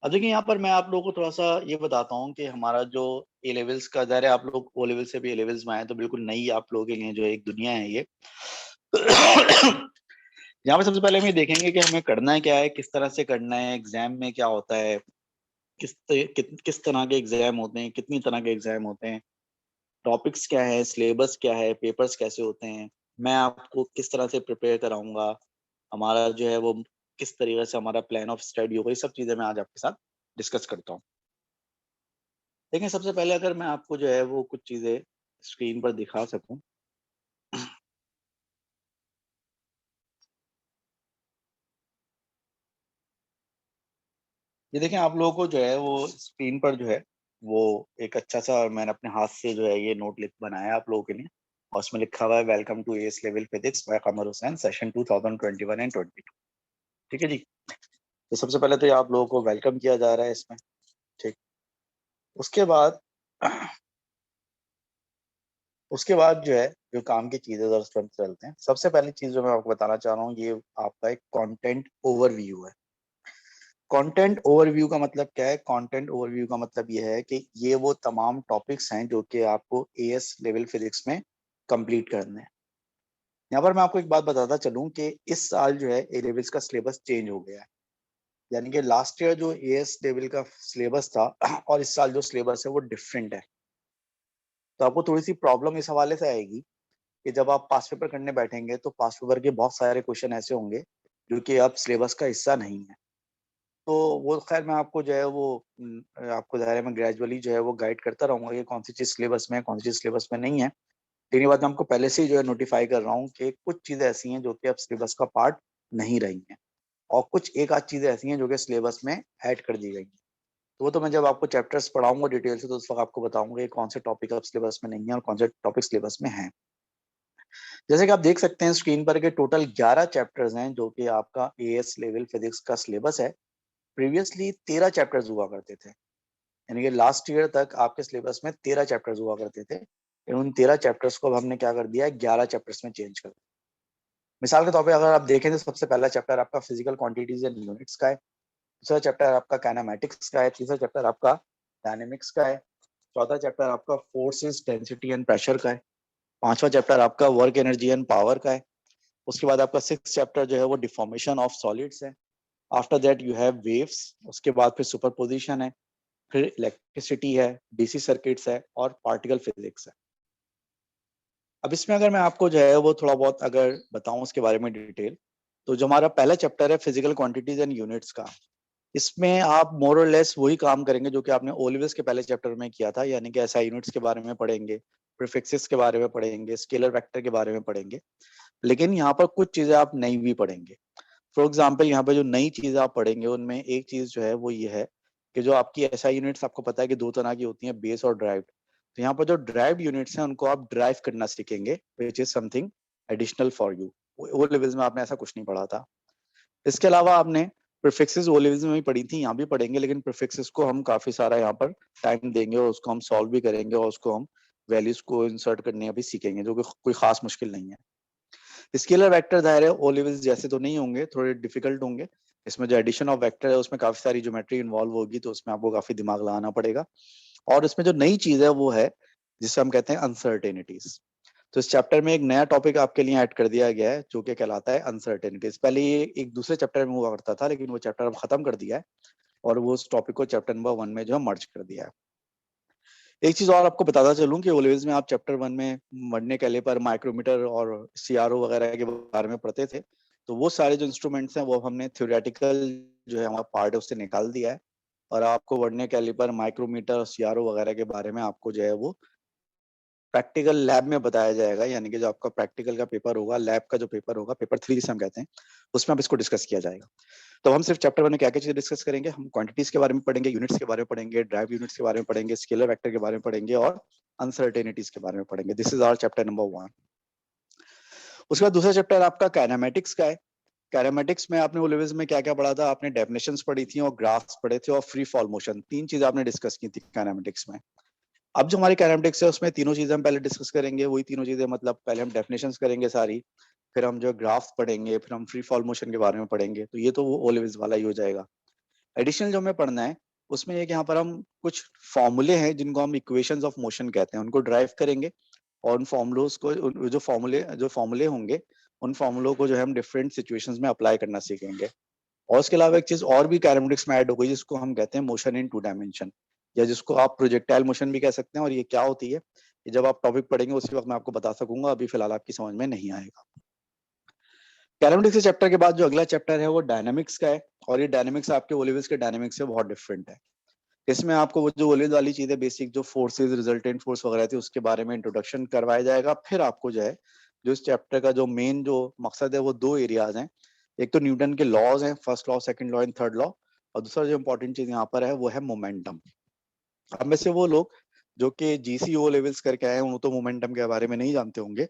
अब देखिए यहाँ पर मैं आप लोगों को थोड़ा सा ये बताता हूँ कि हमारा जो ए लेवल्स का ज़ाहिर है, आप लोग ओ लेवल से भी ए लेवल्स में आए तो बिल्कुल नई आप लोगों के लिए जो एक दुनिया है ये। यहाँ पे सबसे पहले हम ये देखेंगे कि हमें करना है क्या है, किस तरह से करना है, एग्जाम में क्या होता है, किस तरह के एग्जाम होते हैं, कितनी तरह के एग्जाम होते हैं, टॉपिक्स क्या है, सिलेबस क्या है, पेपर्स कैसे होते हैं, मैं आपको किस तरह से प्रिपेयर कराऊंगा, हमारा जो है वो किस तरीके से हमारा प्लान ऑफ स्टडी होगा, ये सब चीजें मैं आज आपके साथ डिस्कस करता हूँ। देखें सबसे पहले अगर मैं आपको जो है वो कुछ चीजें स्क्रीन पर दिखा सकूं, ये देखें आप लोगों को जो है वो स्क्रीन पर जो है वो एक अच्छा सा मैंने अपने हाथ से जो है ये नोट लिख बनाया आप लोगों के लिए, और उसमें लिखा हुआ है welcome to AS level physics by Qamar Hussain session 2021 and 22। ठीक है जी, तो सबसे पहले तो ये आप लोगों को वेलकम किया जा रहा है इसमें। ठीक, उसके बाद जो है जो काम की चीजें जरा चलते हैं। सबसे पहली चीज जो मैं आपको बताना चाह रहा हूँ ये आपका एक कंटेंट ओवरव्यू है। कंटेंट ओवरव्यू का मतलब क्या है? कंटेंट ओवरव्यू का मतलब ये है कि ये वो तमाम टॉपिक्स हैं जो कि आपको एएस लेवल फिजिक्स में कंप्लीट करने हैं। यहाँ पर मैं आपको एक बात बताता चलूं कि इस साल जो है ए लेवल्स का सिलेबस चेंज हो गया है, यानी कि लास्ट ईयर जो एएस लेवल का सिलेबस था और इस साल जो सिलेबस है वो डिफरेंट है। तो आपको थोड़ी सी प्रॉब्लम इस हवाले से आएगी कि जब आप पास पेपर करने बैठेंगे तो पास पेपर के बहुत सारे क्वेश्चन ऐसे होंगे जो कि अब सिलेबस का हिस्सा नहीं है। तो वो खैर मैं आपको जो है वो आपको ज़ाहिर है मैं ग्रेजुअली जो है वो गाइड करता रहूँगा कि कौन सी चीज़ सिलेबस में है, कौन सी चीज़ सिलेबस में नहीं है। लेकिन ये बात मैं आपको पहले से ही जो है नोटिफाई कर रहा हूँ कि कुछ चीज़ें ऐसी हैं जो कि अब सिलेबस का पार्ट नहीं रही हैं, और कुछ एक आध चीज़ें ऐसी हैं जो कि सिलेबस में ऐड कर दी गई हैं। तो वो तो मैं जब आपको चैप्टर्स पढ़ाऊंगा डिटेल से तो उस वक्त आपको बताऊंगा कि कौन से टॉपिक अब सिलेबस में नहीं है और कौन से टॉपिक सिलेबस में हैं। जैसे कि आप देख सकते हैं स्क्रीन पर के टोटल 11 चैप्टर्स हैं जो कि आपका एएस लेवल फिजिक्स का सिलेबस है। प्रीवियसली 13 चैप्टर्स हुआ करते थे, यानी कि लास्ट ईयर तक आपके सिलेबस में 13 चैप्टर्स हुआ करते थे। उन 13 चैप्टर्स को अब हमने क्या कर दिया है, 11 चैप्टर्स में चेंज कर दिया। मिसाल के तौर पे अगर आप देखें तो सबसे पहला चैप्टर आपका फिजिकल क्वांटिटीज एंड यूनिट्स का है, दूसरा चैप्टर आपका काइनेमैटिक्स का है, तीसरा चैप्टर आपका डायनेमिक्स का है, चौथा चैप्टर आपका फोर्सेस डेंसिटी एंड प्रेशर का है, पांचवा चैप्टर आपका वर्क एनर्जी एंड पावर का है, उसके बाद आपका 6th चैप्टर जो है वो डिफॉर्मेशन ऑफ सॉलिड्स है, after that you have waves, उसके बाद फिर सुपरपोजिशन है, फिर इलेक्ट्रिसिटी है, डीसी सर्किट्स है और पार्टिकल फिजिक्स है। अब इसमें अगर मैं आपको जो है वो थोड़ा बहुत अगर बताऊं उसके बारे में डिटेल, तो जो हमारा पहला चैप्टर है फिजिकल क्वांटिटीज एंड यूनिट्स का, इसमें आप मोर और लेस वही काम करेंगे जो कि आपने ओ लेवल्स के पहले चैप्टर में किया था, यानी कि एसआई यूनिट्स के बारे में पढ़ेंगे, प्रीफिक्सेस के बारे में पढ़ेंगे, स्केलर वेक्टर के बारे में पढ़ेंगे। लेकिन यहाँ पर कुछ चीजें आप नई भी पढ़ेंगे। फॉर एग्जाम्पल यहाँ पर जो नई चीज आप पढ़ेंगे उनमें एक चीज जो है वो ये है कि जो आपकी एसआई यूनिट्स आपको पता है कि दो तरह की होती हैं, बेस और ड्राइव्ड। तो यहाँ पर जो ड्राइव्ड यूनिट्स हैं उनको आप ड्राइव करना सीखेंगे, which is something additional for you. O levels में आपने ऐसा कुछ नहीं पढ़ा था। इसके अलावा आपने प्रीफिक्सेस ओ लेवल्स में भी पढ़ी थी, यहाँ भी पढ़ेंगे, लेकिन प्रीफिक्सेस को हम काफी सारा यहाँ पर टाइम देंगे और उसको हम सॉल्व भी करेंगे और उसको हम वैल्यूज को इंसर्ट करने भी सीखेंगे, जो कि कोई खास मुश्किल नहीं है। स्केलर वेक्टर दायरे ओ लेवल्स जैसे तो नहीं होंगे, थोड़े डिफिकल्ट होंगे। इसमें जो एडिशन ऑफ वेक्टर है उसमें काफी सारी ज्योमेट्री इन्वॉल्व होगी, तो उसमें आपको काफी दिमाग लगाना पड़ेगा। और इसमें जो नई चीज है वो है जिसे हम कहते हैं अनसर्टेनिटीज। तो इस चैप्टर में एक नया टॉपिक आपके लिए ऐड कर दिया गया है जो कि कहलाता है अनसर्टेनिटीज। पहले ये एक दूसरे चैप्टर में हुआ करता था, लेकिन वो चैप्टर अब खत्म कर दिया है और वो उस टॉपिक को चैप्टर नंबर 1 में जो है मर्ज कर दिया है। एक चीज और आपको बताता चलूं कि ओलेविस में आप चैप्टर 1 में मरने कैलिपर, माइक्रोमीटर और सीआरओ वगैरह के बारे में पढ़ते थे, तो वो सारे जो इंस्ट्रूमेंट्स हैं वो हमने थ्योरेटिकल जो है हमारा पार्ट है उससे निकाल दिया है, और आपको वर्नियर कैलिपर, माइक्रोमीटर, सीआरओ वगैरह के बारे में आपको जो है वो प्रैक्टिकल लैब में बताया जाएगा। यानी कि जो आपका प्रैक्टिकल का पेपर होगा, लैब का जो पेपर होगा, पेपर 3 जिसे हम कहते हैं, उसमें अब इसको डिस्कस किया जाएगा। तो हम सिर्फ चैप्टर 1 में क्या क्या चीजें डिस्कस करेंगे, हम क्वांटिटीज के बारे में पढ़ेंगे, यूनिट्स के बारे में पढ़ेंगे, ड्राइव यूनिट्स के बारे में पढ़ेंगे, स्केलर वेक्टर के बारे में पढ़ेंगे और अनसर्टेनिटीज के बारे में पढ़ेंगे। This is our chapter number 1। उसके बाद दूसरा चैप्टर आपका काइनेमैटिक्स का है। काइनेमैटिक्स में आपने ओलेविस में क्या क्या पढ़ा था? आपने डेफिनेशंस पढ़ी थी और ग्राफ्स पढ़े थे और फ्री फॉल मोशन, 3 चीजें आपने डिस्कस की थी काइनेमैटिक्स में। अब जो हमारी काइनेमेटिक्स है उसमें तीनों चीजें हम पहले डिस्कस करेंगे, वही तीनों चीजें मतलब पहले हम डेफिनेशंस करेंगे सारी, फिर हम जो ग्राफ्स पढ़ेंगे, फिर हम फ्री फॉल मोशन के बारे में पढ़ेंगे। तो ये तो वो ओ लेवल्स वाला ही हो जाएगा। एडिशनल जो हमें पढ़ना है उसमें ये कि यहाँ पर हम कुछ फॉर्मूले हैं जिनको हम इक्वेशंस ऑफ मोशन कहते हैं, उनको ड्राइव करेंगे और उन फॉर्मूलोज को जो फॉर्मूले होंगे उन फॉर्मूलों को जो है हम डिफरेंट सिचुएशंस में अप्लाई करना सीखेंगे। और उसके अलावा एक चीज और भी काइनेमेटिक्स में ऐड हो गई जिसको हम कहते हैं मोशन इन 2 डायमेंशन, या जिसको आप प्रोजेक्टाइल मोशन भी कह सकते हैं। और ये क्या होती है ये जब आप टॉपिक पढ़ेंगे उसी वक्त मैं आपको बता सकूंगा, अभी फिलहाल आपकी समझ में नहीं आएगा। काइनेमेटिक्स के चैप्टर के बाद जो अगला चैप्टर है वो डायनामिक्स का है, और ये डायनामिक्स आपके ओ लेवल्स के डायनामिक्स से बहुत डिफरेंट है। इसमें आपको वो जो ओ लेवल वाली चीजें बेसिक जो फोर्सेज, रिजल्टेंट फोर्स वगैरह थी उसके बारे में इंट्रोडक्शन करवाया जाएगा। फिर आपको जो है जो इस चैप्टर का जो मेन जो मकसद है वो 2 एरियाज हैं। एक तो न्यूटन के लॉज हैं, first law, second law and third law, और दूसरा जो इंपॉर्टेंट चीज यहाँ पर है वो है मोमेंटम। अब में से वो लोग जो कि जीसी ओ लेवल्स करके आए हैं वो तो मोमेंटम के बारे में नहीं जानते होंगे,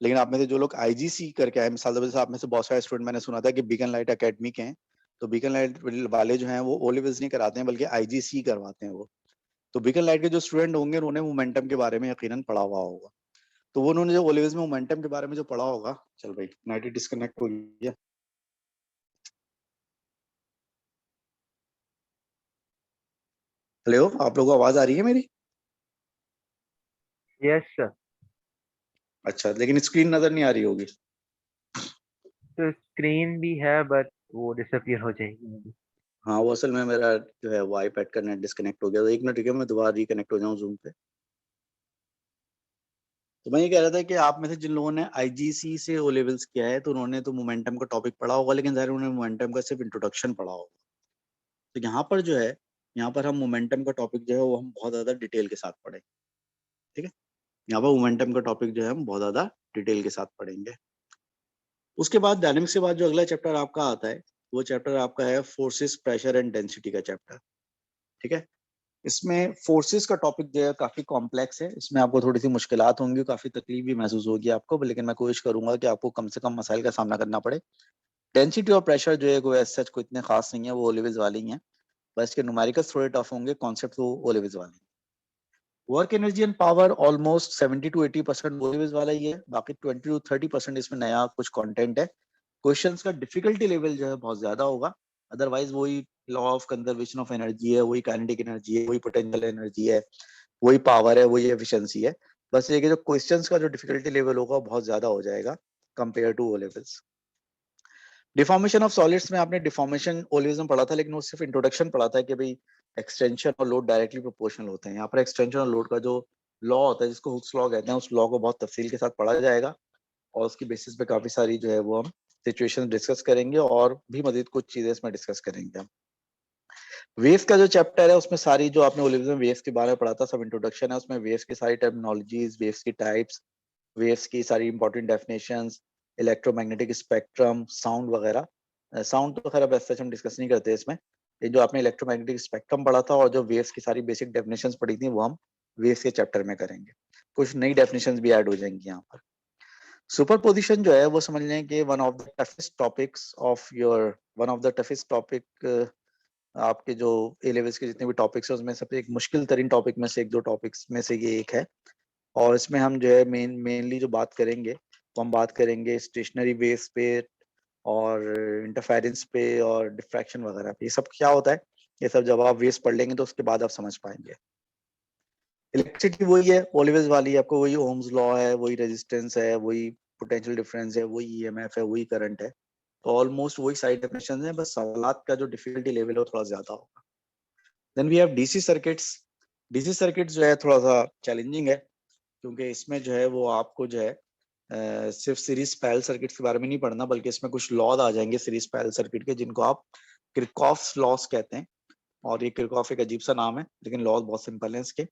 लेकिन आप में से जो लोग आईजीसी करके आए, मिसाल के आप में से बहुत सारे स्टूडेंट मैंने सुना था कि बीकन लाइट एकेडमी के हैं, तो बीकन लाइट वाले जो हैं वो ओ लेवल्स नहीं कराते हैं बल्कि आईजीसी करवाते हैं वो। तो बीकन लाइट के जो स्टूडेंट होंगे उन्होंने मोमेंटम के बारे में यकीनन पढ़ा हुआ होगा। तो वो उन्होंने जो ओ लेवल्स में मोमेंटम के बारे में जो पढ़ा होगा, चल भाई नाइट डिस्कनेक्ट हो गया। हेलो, आप लोगों को आवाज आ रही है मेरी? Yes sir. अच्छा, लेकिन स्क्रीन नजर नहीं आ रही होगी। तो स्क्रीन भी है बट वो डिसअपियर हो जाएगी। हाँ, वो असल में मेरा जो है वो आईपैड का नेट डिस्कनेक्ट हो गया, तो एक मिनट, ठीक है, मैं दोबारा रिकनेक्ट हो जाऊँ जूम पे। तो मैं ये कह रहा था कि आप में से जिन लोगों ने आईजीसी से ओ लेवल्स किया है तो उन्होंने तो मोमेंटम का टॉपिक पढ़ा होगा, लेकिन ज़ाहिर उन्होंने मोमेंटम का सिर्फ इंट्रोडक्शन पढ़ा होगा। तो यहाँ पर जो है, यहाँ पर हम मोमेंटम का टॉपिक जो है वो हम बहुत ज़्यादा डिटेल के साथ पढ़ेंगे। ठीक है, यहाँ पर मोमेंटम का टॉपिक जो है हम बहुत ज़्यादा डिटेल के साथ पढ़ेंगे। उसके बाद डायनेमिक्स के बाद जो अगला चैप्टर आपका आता है वो चैप्टर आपका है फोर्सेस, प्रेशर एंड डेंसिटी का चैप्टर। ठीक है, इसमें फोर्सेस का टॉपिक जो है काफी कॉम्प्लेक्स है, इसमें आपको थोड़ी सी मुश्किलात होंगी, काफी तकलीफ भी महसूस होगी आपको, लेकिन मैं कोशिश करूंगा कि आपको कम से कम मसाइल का सामना करना पड़े। डेंसिटी और प्रेशर जो है कोई एज सच कोई इतने खास नहीं है, वो ओ लेवल्स वाले ही हैं, बस इसके न्यूमेरिकल्स थोड़े टफ होंगे, कॉन्सेप्ट वो ओ लेवल्स वाले हैं। Work energy and power almost 70 to 80% O levels वाला ही है, बाकी 20 to 30% इसमें नया कुछ कंटेंट है। क्वेश्चंस का डिफिकल्टी लेवल जो है बहुत ज्यादा होगा, अदरवाइज वही law of conservation of energy है, वही काइनेटिक एनर्जी है, वही पोटेंशियल एनर्जी है, वही पावर है, वही एफिशिएंसी है। बस ये कि जो क्वेश्चंस का जो डिफिकल्टी लेवल होगा वो बहुत ज्यादा हो जाएगा compare to O levels. Deformation of solids में आपने डिफॉर्मेशन ओ लेवल्स में पढ़ा था, लेकिन वो सिर्फ इंट्रोडक्शन पढ़ा था कि भाई एक्सटेंशन और लोड डायरेक्टली प्रोपोर्शनल होते हैं। यहाँ पर एक्सटेंशन और लोड का जो लॉ होता है जिसको हुक्स लॉ कहते हैं, उस लॉ को बहुत तफसील के साथ पढ़ा जाएगा और उसकी बेसिस पे काफी सारी जो है वो हम सिचुएशन डिस्कस करेंगे और भी मजीद कुछ चीजें इसमें डिस्कस करेंगे हम। वेव्स का जो चैप्टर है उसमें सारी जो आपने ओलिव्स में वेव्स के बारे में पढ़ा था सब इंट्रोडक्शन है, उसमें वेव्स की सारी टर्मिनोलॉजीज, वेव्स की टाइप्स, वेव्स की सारी important definitions, electromagnetic spectrum, sound वगैरह। साउंड तो खैर अब ऐसा हम डिस्कस नहीं करते इसमें, ये जो आपने इलेक्ट्रोमैग्नेटिक स्पेक्ट्रम पढ़ा था और जो वेव्स की सारी बेसिक डेफिनेशंस पढ़ी थी वो हम वेव्स के चैप्टर में करेंगे। कुछ नई डेफिनेशंस भी ऐड हो जाएंगी यहाँ पर। सुपरपोजिशन जो है वो समझ लें कि one of the toughest topic आपके जो ए लेवल्स के जितने भी टॉपिक्स हैं उसमें सबसे एक मुश्किल तरीन टॉपिक में से एक दो टॉपिक्स में से ये एक है। और इसमें हम जो है मेनली जो बात करेंगे वो हम बात करेंगे स्टेशनरी वेव्स पे और इंटरफेरेंस पे और डिफ्रैक्शन वगैरह पे। ये सब क्या होता है, ये सब जब आप वेव्स पढ़ लेंगे तो उसके बाद आप समझ पाएंगे। इलेक्ट्रिसिटी वही है ओ लेवल्स वाली, आपको वही ओम्स लॉ है, वही रेजिस्टेंस है, वही पोटेंशियल डिफरेंस है, वही ईएमएफ है, वही करंट है, तो ऑलमोस्ट वही सारी डेफिनेशन है, बस सवालात का जो डिफिकल्टी लेवल है थोड़ा ज्यादा होगा। Then we have DC circuits. DC circuits जो है थोड़ा सा चैलेंजिंग है क्योंकि इसमें जो है वो आपको जो है सिर्फ सीरीज पैरेलल सर्किट्स के बारे में नहीं पढ़ना, बल्कि इसमें कुछ लॉज आ जाएंगे सीरीज पैरेलल सर्किट के जिनको आप किरचॉफ्स लॉज कहते हैं। और ये किरचॉफ एक अजीब सा नाम है लेकिन लॉज बहुत सिंपल है इसके।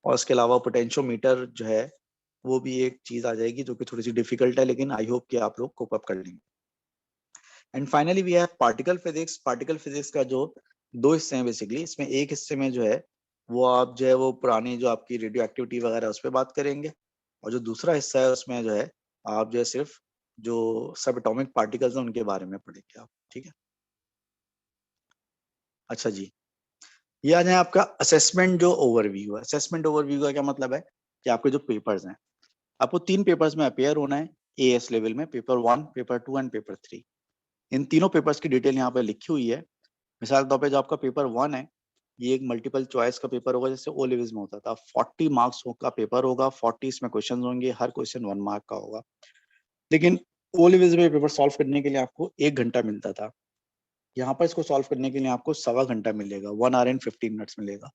और इसके अलावा पोटेंशियोमीटर जो है वो भी एक चीज आ जाएगी जो कि थोड़ी सी डिफिकल्ट है, लेकिन आई होप कि आप लोग कोप अप कर लेंगे। And finally we have particle physics. Particle physics का जो दो हिस्से हैं बेसिकली, इसमें एक हिस्से में जो है वो आप जो है वो पुरानी जो आपकी रेडियो एक्टिविटी वगैरह उस पर बात करेंगे, और जो दूसरा हिस्सा है उसमें जो है आप जो है सिर्फ जो सब एटॉमिक पार्टिकल्स हैं उनके बारे में पढ़ेंगे आप। ठीक है, अच्छा जी। ये आ जाए आपका असेसमेंट जो ओवरव्यू है। असेसमेंट ओवरव्यू का क्या मतलब है कि आपके जो पेपर्स हैं, आपको 3 पेपर्स में अपेयर होना है एएस लेवल में, पेपर 1, पेपर 2 एंड पेपर 3। इन तीनों पेपर्स की डिटेल यहाँ पे लिखी हुई है। मिसाल के तौर पे जो आपका पेपर 1 है, ये एक मल्टीपल चॉइस का पेपर होगा, जैसे ओ लेवल्स में होता था। 40 मार्क्स का पेपर होगा, 40 इसमें क्वेश्चन होंगे, हर क्वेश्चन 1 मार्क का होगा। लेकिन ओ लेवल्स में पेपर सॉल्व करने के लिए आपको 1 घंटा मिलता था। यहाँ पर इसको सॉल्व करने के लिए आपको 1.25 घंटा मिलेगा, 1 आवर एंड 15 मिनट्स मिलेगा।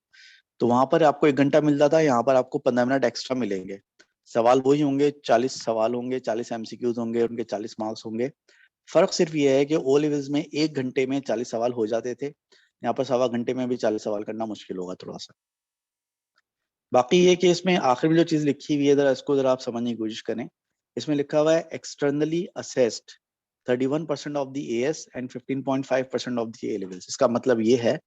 तो वहां पर आपको 1 घंटा मिलता था, यहाँ पर आपको 15 मिनट एक्स्ट्रा मिलेंगे। सवाल वही होंगे, 40 सवाल होंगे, 40 एमसीक्यूज होंगे, उनके 40 मार्क्स होंगे। फर्क सिर्फ ये है कि ओ लेवल्स में 1 घंटे में 40 सवाल हो जाते थे, यहाँ पर 1.25 घंटे में भी 40 सवाल करना मुश्किल होगा थोड़ा सा। बाकी ये कि इसमें आखिर में जो चीज लिखी हुई है, जरा इसको जरा आप समझने की कोशिश करें। इसमें लिखा हुआ है externally assessed 31% of the as and 15.5% of the A levels. इसका मतलब ये है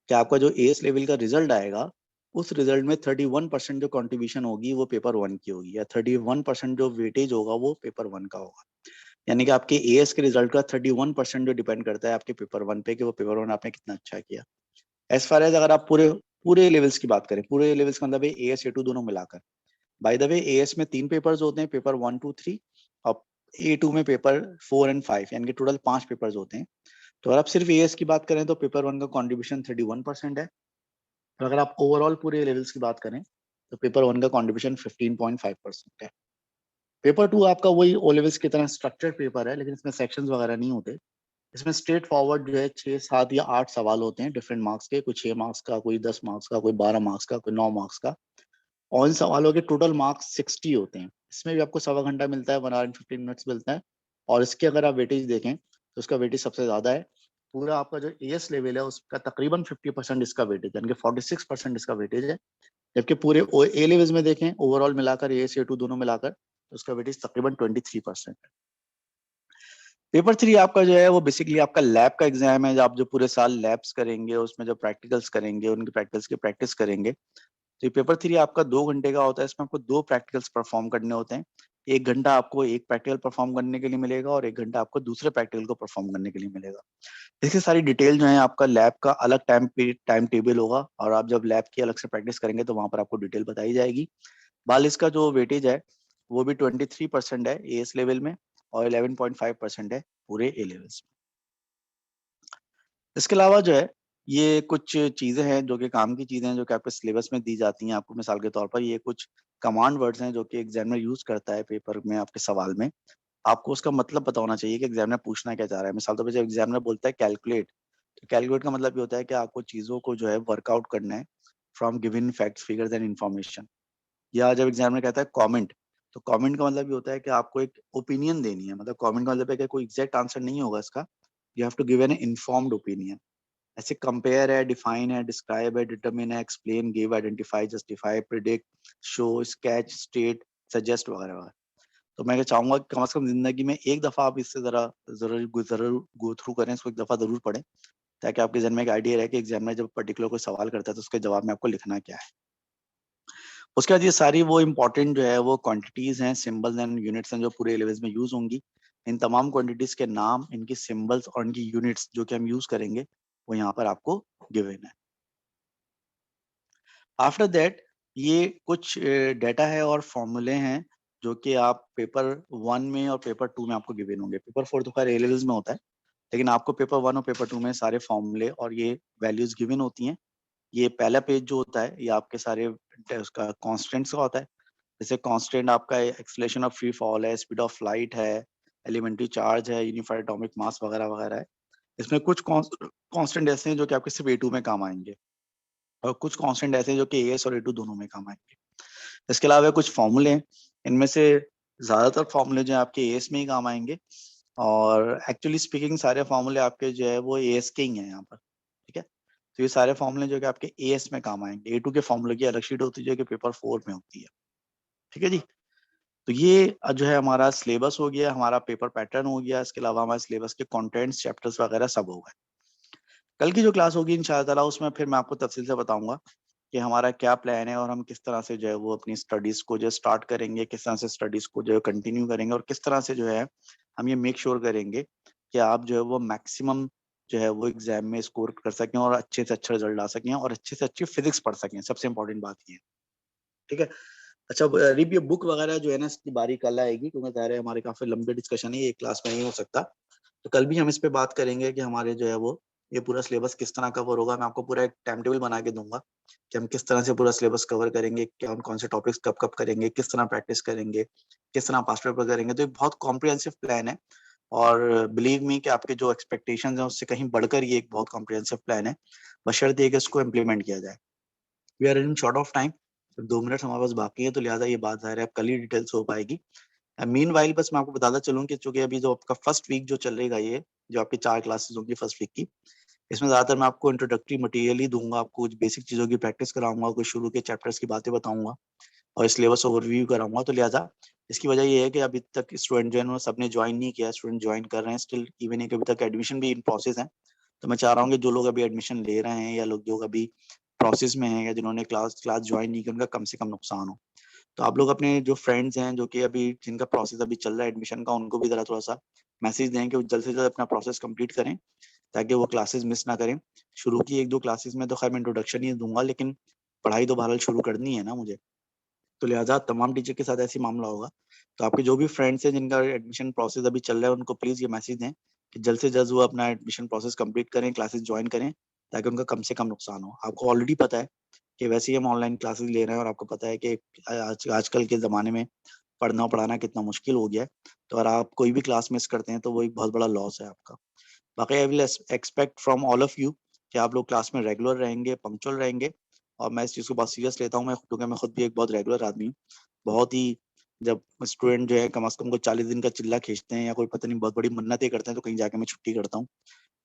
कि आपका जो एएस लेवल का रिजल्ट आएगा, उस रिजल्ट में 31% जो कंट्रीब्यूशन होगी वो पेपर 1 की होगी, या 31% जो वेटेज होगा वो पेपर 1 का होगा। यानी कि आपके एएस के रिजल्ट का 31% जो डिपेंड करता है आपके पेपर 1 पे कि वो पेपर 1 आपने कितना अच्छा किया। एज फार एज अगर आप पूरे पूरे लेवल्स की बात करें, पूरे लेवल्स का मतलब है एएस A2 दोनों मिलाकर। बाय द वे एएस में 3 पेपर्स होते हैं, पेपर 1, 2, 3, और A2 में पेपर 4 एंड 5, यानी कि टोटल 5 पेपर्स होते हैं। तो अगर आप सिर्फ एएस की बात करें तो पेपर 1 का कॉन्ट्रीब्यूशन 31% है, और अगर आप ओवरऑल पूरे लेवल्स की बात करें तो पेपर 1 का कॉन्ट्रीब्यूशन 15.5% है। पेपर 2 आपका वही ओ लेवल्स की तरह स्ट्रक्चर्ड पेपर है, लेकिन इसमें सेक्शंस वगैरह नहीं होते। इसमें स्ट्रेट फॉरवर्ड जो है 6, 7 या 8 सवाल होते हैं डिफरेंट मार्क्स के, कोई 6 मार्क्स का, कोई 10 मार्क्स का, कोई 12 मार्क्स का, कोई 9 मार्क्स का, और इन सवालों के टोटल मार्क्स 60 होते हैं। इसमें भी आपको 1.25 घंटा मिलता है, 1 आवर एंड 15 मिनट्स मिलता है। और इसके अगर आप वेटेज देखें तो उसका वेटेज सबसे ज्यादा है। पूरा आपका जो एएस लेवल है उसका तकरीबन 50% इसका वेटेज, यानी कि 46% इसका वेटेज है। जबकि पूरे ए लेवल्स में देखें ओवरऑल मिलाकर एएस A2 दोनों मिलाकर तो उसका वेटेज तकरीबन 23% है। पेपर 3 आपका जो है वो बेसिकली आपका लैब का एग्जाम है, आप जो पूरे साल लैब्स करेंगे, उसमें जो प्रैक्टिकल्स करेंगे, उनकी प्रैक्टिकल्स की प्रैक्टिस करेंगे। तो ये पेपर 3 आपका 2 घंटे का होता है। इसमें आपको 2 प्रैक्टिकल्स परफॉर्म करने होते हैं। 1 घंटा आपको एक प्रैक्टिकल परफॉर्म करने के लिए मिलेगा, और 1 घंटा आपको दूसरे प्रैक्टिकल को परफॉर्म करने के लिए मिलेगा। इसकी सारी डिटेल जो है, आपका लैब का अलग टाइम टेबल होगा, और आप जब लैब की अलग से प्रैक्टिस करेंगे तो वहां पर आपको डिटेल बताई जाएगी। बाल इसका जो वेटेज है वो भी 23% है एएस लेवल में, और 11.5% है पूरे ए लेवल्स में। इसके अलावा जो है ये कुछ चीजें हैं जो कि काम की चीजें हैं, जो कि आपके सिलेबस में दी जाती हैं आपको। मिसाल के तौर पर ये कुछ कमांड वर्ड्स हैं जो कि एग्जामिनर यूज करता है पेपर में आपके सवाल में। आपको उसका मतलब पता होना चाहिए कि एग्जामिनर पूछना क्या चाह रहा है। मिसाल तौर पर जब एग्जामिनर बोलता है कैलकुलेट, तो कैलकुलेट का मतलब ये होता है कि आपको चीजों को जो है वर्कआउट करना है from given facts, figures and information. या जब एग्जामिनर कहता है कमेंट, तो कमेंट का मतलब ये होता है कि आपको एक ओपिनियन देनी है। मतलब कमेंट का मतलब है कि कोई एग्जैक्ट आंसर नहीं होगा इसका, you have to give an informed opinion. ऐसे कंपेयर है, डिफाइन है, डिस्क्राइब है, डिटरमिन है, explain, give, identify, justify, predict, show, sketch, state, suggest वगैरह वगैरह। तो मैं चाहूंगा कि कम से कम जिंदगी में एक दफा आप इससे जरा जरूर गो थ्रू करें, इसको एक दफा जरूर पढ़ें, ताकि आपके जहन में एक आइडिया रहे कि एग्जामिनर जब पर्टिकुलर कोई सवाल करता है तो उसके जवाब में आपको लिखना क्या है। उसके बाद ये सारी वो इम्पोर्टेंट जो है वो क्वांटिटीज हैं, सिंबल्स एंड यूनिट्स हैं जो पूरे लेवल्स में यूज होंगी। इन तमाम क्वांटिटीज के नाम, इनकी सिंबल्स और इनकी यूनिट्स जो कि हम यूज करेंगे वो यहाँ पर आपको गिवन है। आफ्टर दैट ये कुछ डेटा है और फॉर्मूले हैं जो कि आप पेपर 1 में और पेपर 2 में आपको गिवन होंगे। पेपर 4 तो खैर ए लेवल्स में होता है, लेकिन आपको पेपर 1 और पेपर 2 में सारे फॉर्मूले और ये वैल्यूज गिवन होती हैं। ये पहला पेज जो होता है ये आपके सारे उसका कॉन्स्टेंट्स का होता है। जैसे कांस्टेंट आपका एक्सेलरेशन ऑफ फ्री फॉल है, स्पीड ऑफ लाइट है, एलिमेंट्री चार्ज है, यूनिफाइड एटॉमिक मास वगैरह वगैरह है। इसमें कुछ कांस्टेंट ऐसे हैं जो कि आपके सिर्फ A2 में काम आएंगे, और कुछ कांस्टेंट ऐसे हैं जो कि AS और A2 दोनों में काम आएंगे। इसके अलावा कुछ फॉर्मूले हैं, इनमें से ज्यादातर फॉर्मूले जो है आपके AS में ही काम आएंगे, और एक्चुअली स्पीकिंग सारे फॉर्मूले आपके जो है वो AS के ही हैं यहाँ पर। ठीक है, तो ये सारे फॉर्मूले जो कि आपके AS में काम आएंगे। A2 के फॉर्मूले की अलग शीट होती है जो कि पेपर 4 में होती है। ठीक है जी, तो ये जो है हमारा सिलेबस हो गया, हमारा पेपर पैटर्न हो गया। इसके अलावा हमारे सिलेबस के कंटेंट्स, चैप्टर्स वगैरह सब हो गए। कल की जो क्लास होगी इंशाअल्लाह ताला उसमें फिर मैं आपको तफसील से बताऊंगा कि हमारा क्या प्लान है और हम किस तरह से जो है वो अपनी स्टडीज को जो स्टार्ट करेंगे, किस तरह से स्टडीज को जो है कंटिन्यू करेंगे, और किस तरह से जो है हम ये मेक श्योर करेंगे कि आप जो है वो मैक्सिमम जो है वो एग्जाम में स्कोर कर सकें और अच्छे से अच्छा रिजल्ट ला सकें और अच्छे से अच्छी फिजिक्स पढ़ सकें। सबसे इंपॉर्टेंट बात ये है, ठीक है। अच्छा रिप, ये बुक वगैरह जो है ना इसकी बारी कल आएगी, क्योंकि ज़ाहिर है हमारे काफी लंबे डिस्कशन है, ये एक क्लास में नहीं हो सकता। तो कल भी हम इस पे बात करेंगे कि हमारे जो है वो ये पूरा सिलेबस किस तरह कवर होगा। मैं आपको पूरा एक टाइम टेबल बना के दूंगा कि हम किस तरह से पूरा सिलेबस कवर करेंगे, कौन कौन से टॉपिक्स कब कब करेंगे, किस तरह प्रैक्टिस करेंगे, किस तरह पास्ट पेपर करेंगे। तो एक बहुत कॉम्प्रिहेंसिव प्लान है और बिलीव मी कि आपके जो एक्सपेक्टेशंस हैं उससे कहीं बढ़कर ये एक बहुत कॉम्प्रिहेंसिव प्लान है, बशर्ते कि इसको इम्प्लीमेंट किया जाए। We are in short of time, 2 minute हमारे पास बाकी है, तो लिहाजा ये बात ज़ाहिर है अब कल ही डिटेल्स हो पाएगी। मीनवाइल बस मैं आपको बताता चलूं कि चूंकि अभी जो आपका फर्स्ट वीक जो चल रहेगा, ये जो आपकी 4 क्लासेस होंगी फर्स्ट वीक की, इसमें ज़्यादातर मैं आपको इंट्रोडक्टरी मटेरियल ही दूंगा, आपको कुछ बेसिक चीज़ों की प्रैक्टिस कराऊंगा, कुछ शुरू के चैप्टर्स की बातें बताऊंगा और सिलेबस ओवरव्यू कराऊंगा। तो लिहाजा इसकी वजह ये है कि अभी तक स्टूडेंट जो है सबने ज्वाइन नहीं किया, स्टूडेंट ज्वाइन कर रहे हैं स्टिल, इवन एक अभी तक एडमिशन भी इन प्रोसेस है। तो मैं चाह रहा हूँ कि जो लोग अभी एडमिशन ले रहे हैं या लोग जो अभी प्रोसेस में हैं या जिन्होंने क्लास ज्वाइन नहीं किया, उनका कम से कम नुकसान हो। तो आप लोग अपने जो फ्रेंड्स हैं जो कि अभी जिनका प्रोसेस अभी चल रहा है एडमिशन का, उनको भी जरा थोड़ा सा मैसेज दें कि वो जल्द से जल्द अपना प्रोसेस कंप्लीट करें ताकि वो क्लासेस मिस ना करें। शुरू की 1-2 क्लासेस में तो खैर मैं इंट्रोडक्शन ही दूंगा, लेकिन पढ़ाई तो बहरहाल शुरू करनी है ना मुझे। तो लिहाजा तमाम टीचर के साथ ऐसी मामला होगा। तो आपके जो भी फ्रेंड्स हैं जिनका एडमिशन प्रोसेस अभी चल रहा है, उनको प्लीज़ ये मैसेज दें कि जल्द से जल्द वो अपना एडमिशन प्रोसेस कंप्लीट करें, क्लासेस ज्वाइन करें ताकि उनका कम से कम नुकसान हो। आपको ऑलरेडी पता है कि वैसे ही हम ऑनलाइन क्लासेस ले रहे हैं और आपको पता है कि आजकल के ज़माने में पढ़ना पढ़ाना कितना मुश्किल हो गया है। तो अगर आप कोई भी क्लास मिस करते हैं तो वो एक बहुत बड़ा लॉस है आपका। बाकी I will expect from all of you कि आप लोग क्लास में रेगुलर रहेंगे, पंक्चुअल रहेंगे और मैं इस चीज़ को बहुत सीरियस लेता हूँ। क्योंकि मैं खुद भी एक बहुत रेगुलर आदमी हूँ। बहुत ही जब स्टूडेंट जो है कम से कम को 40 दिन का चिल्ला खींचते हैं या कोई पता नहीं बहुत बड़ी मन्नतें करते हैं तो कहीं जाके मैं छुट्टी करता हूँ।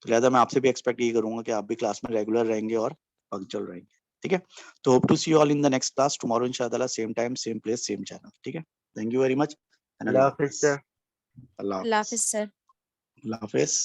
तो लिहाजा मैं आपसे भी एक्सपेक्ट ये करूंगा कि आप भी क्लास में रेगुलर रहेंगे और पंक्चुअल रहेंगे, ठीक है। तो hope to see you all in the next class tomorrow इंशाल्लाह, same time same place same channel, ठीक है। Thank you very much. अल्लाह हाफिज़ सर। अल्लाह अल्लाह हाफिज सर। हाफिज़।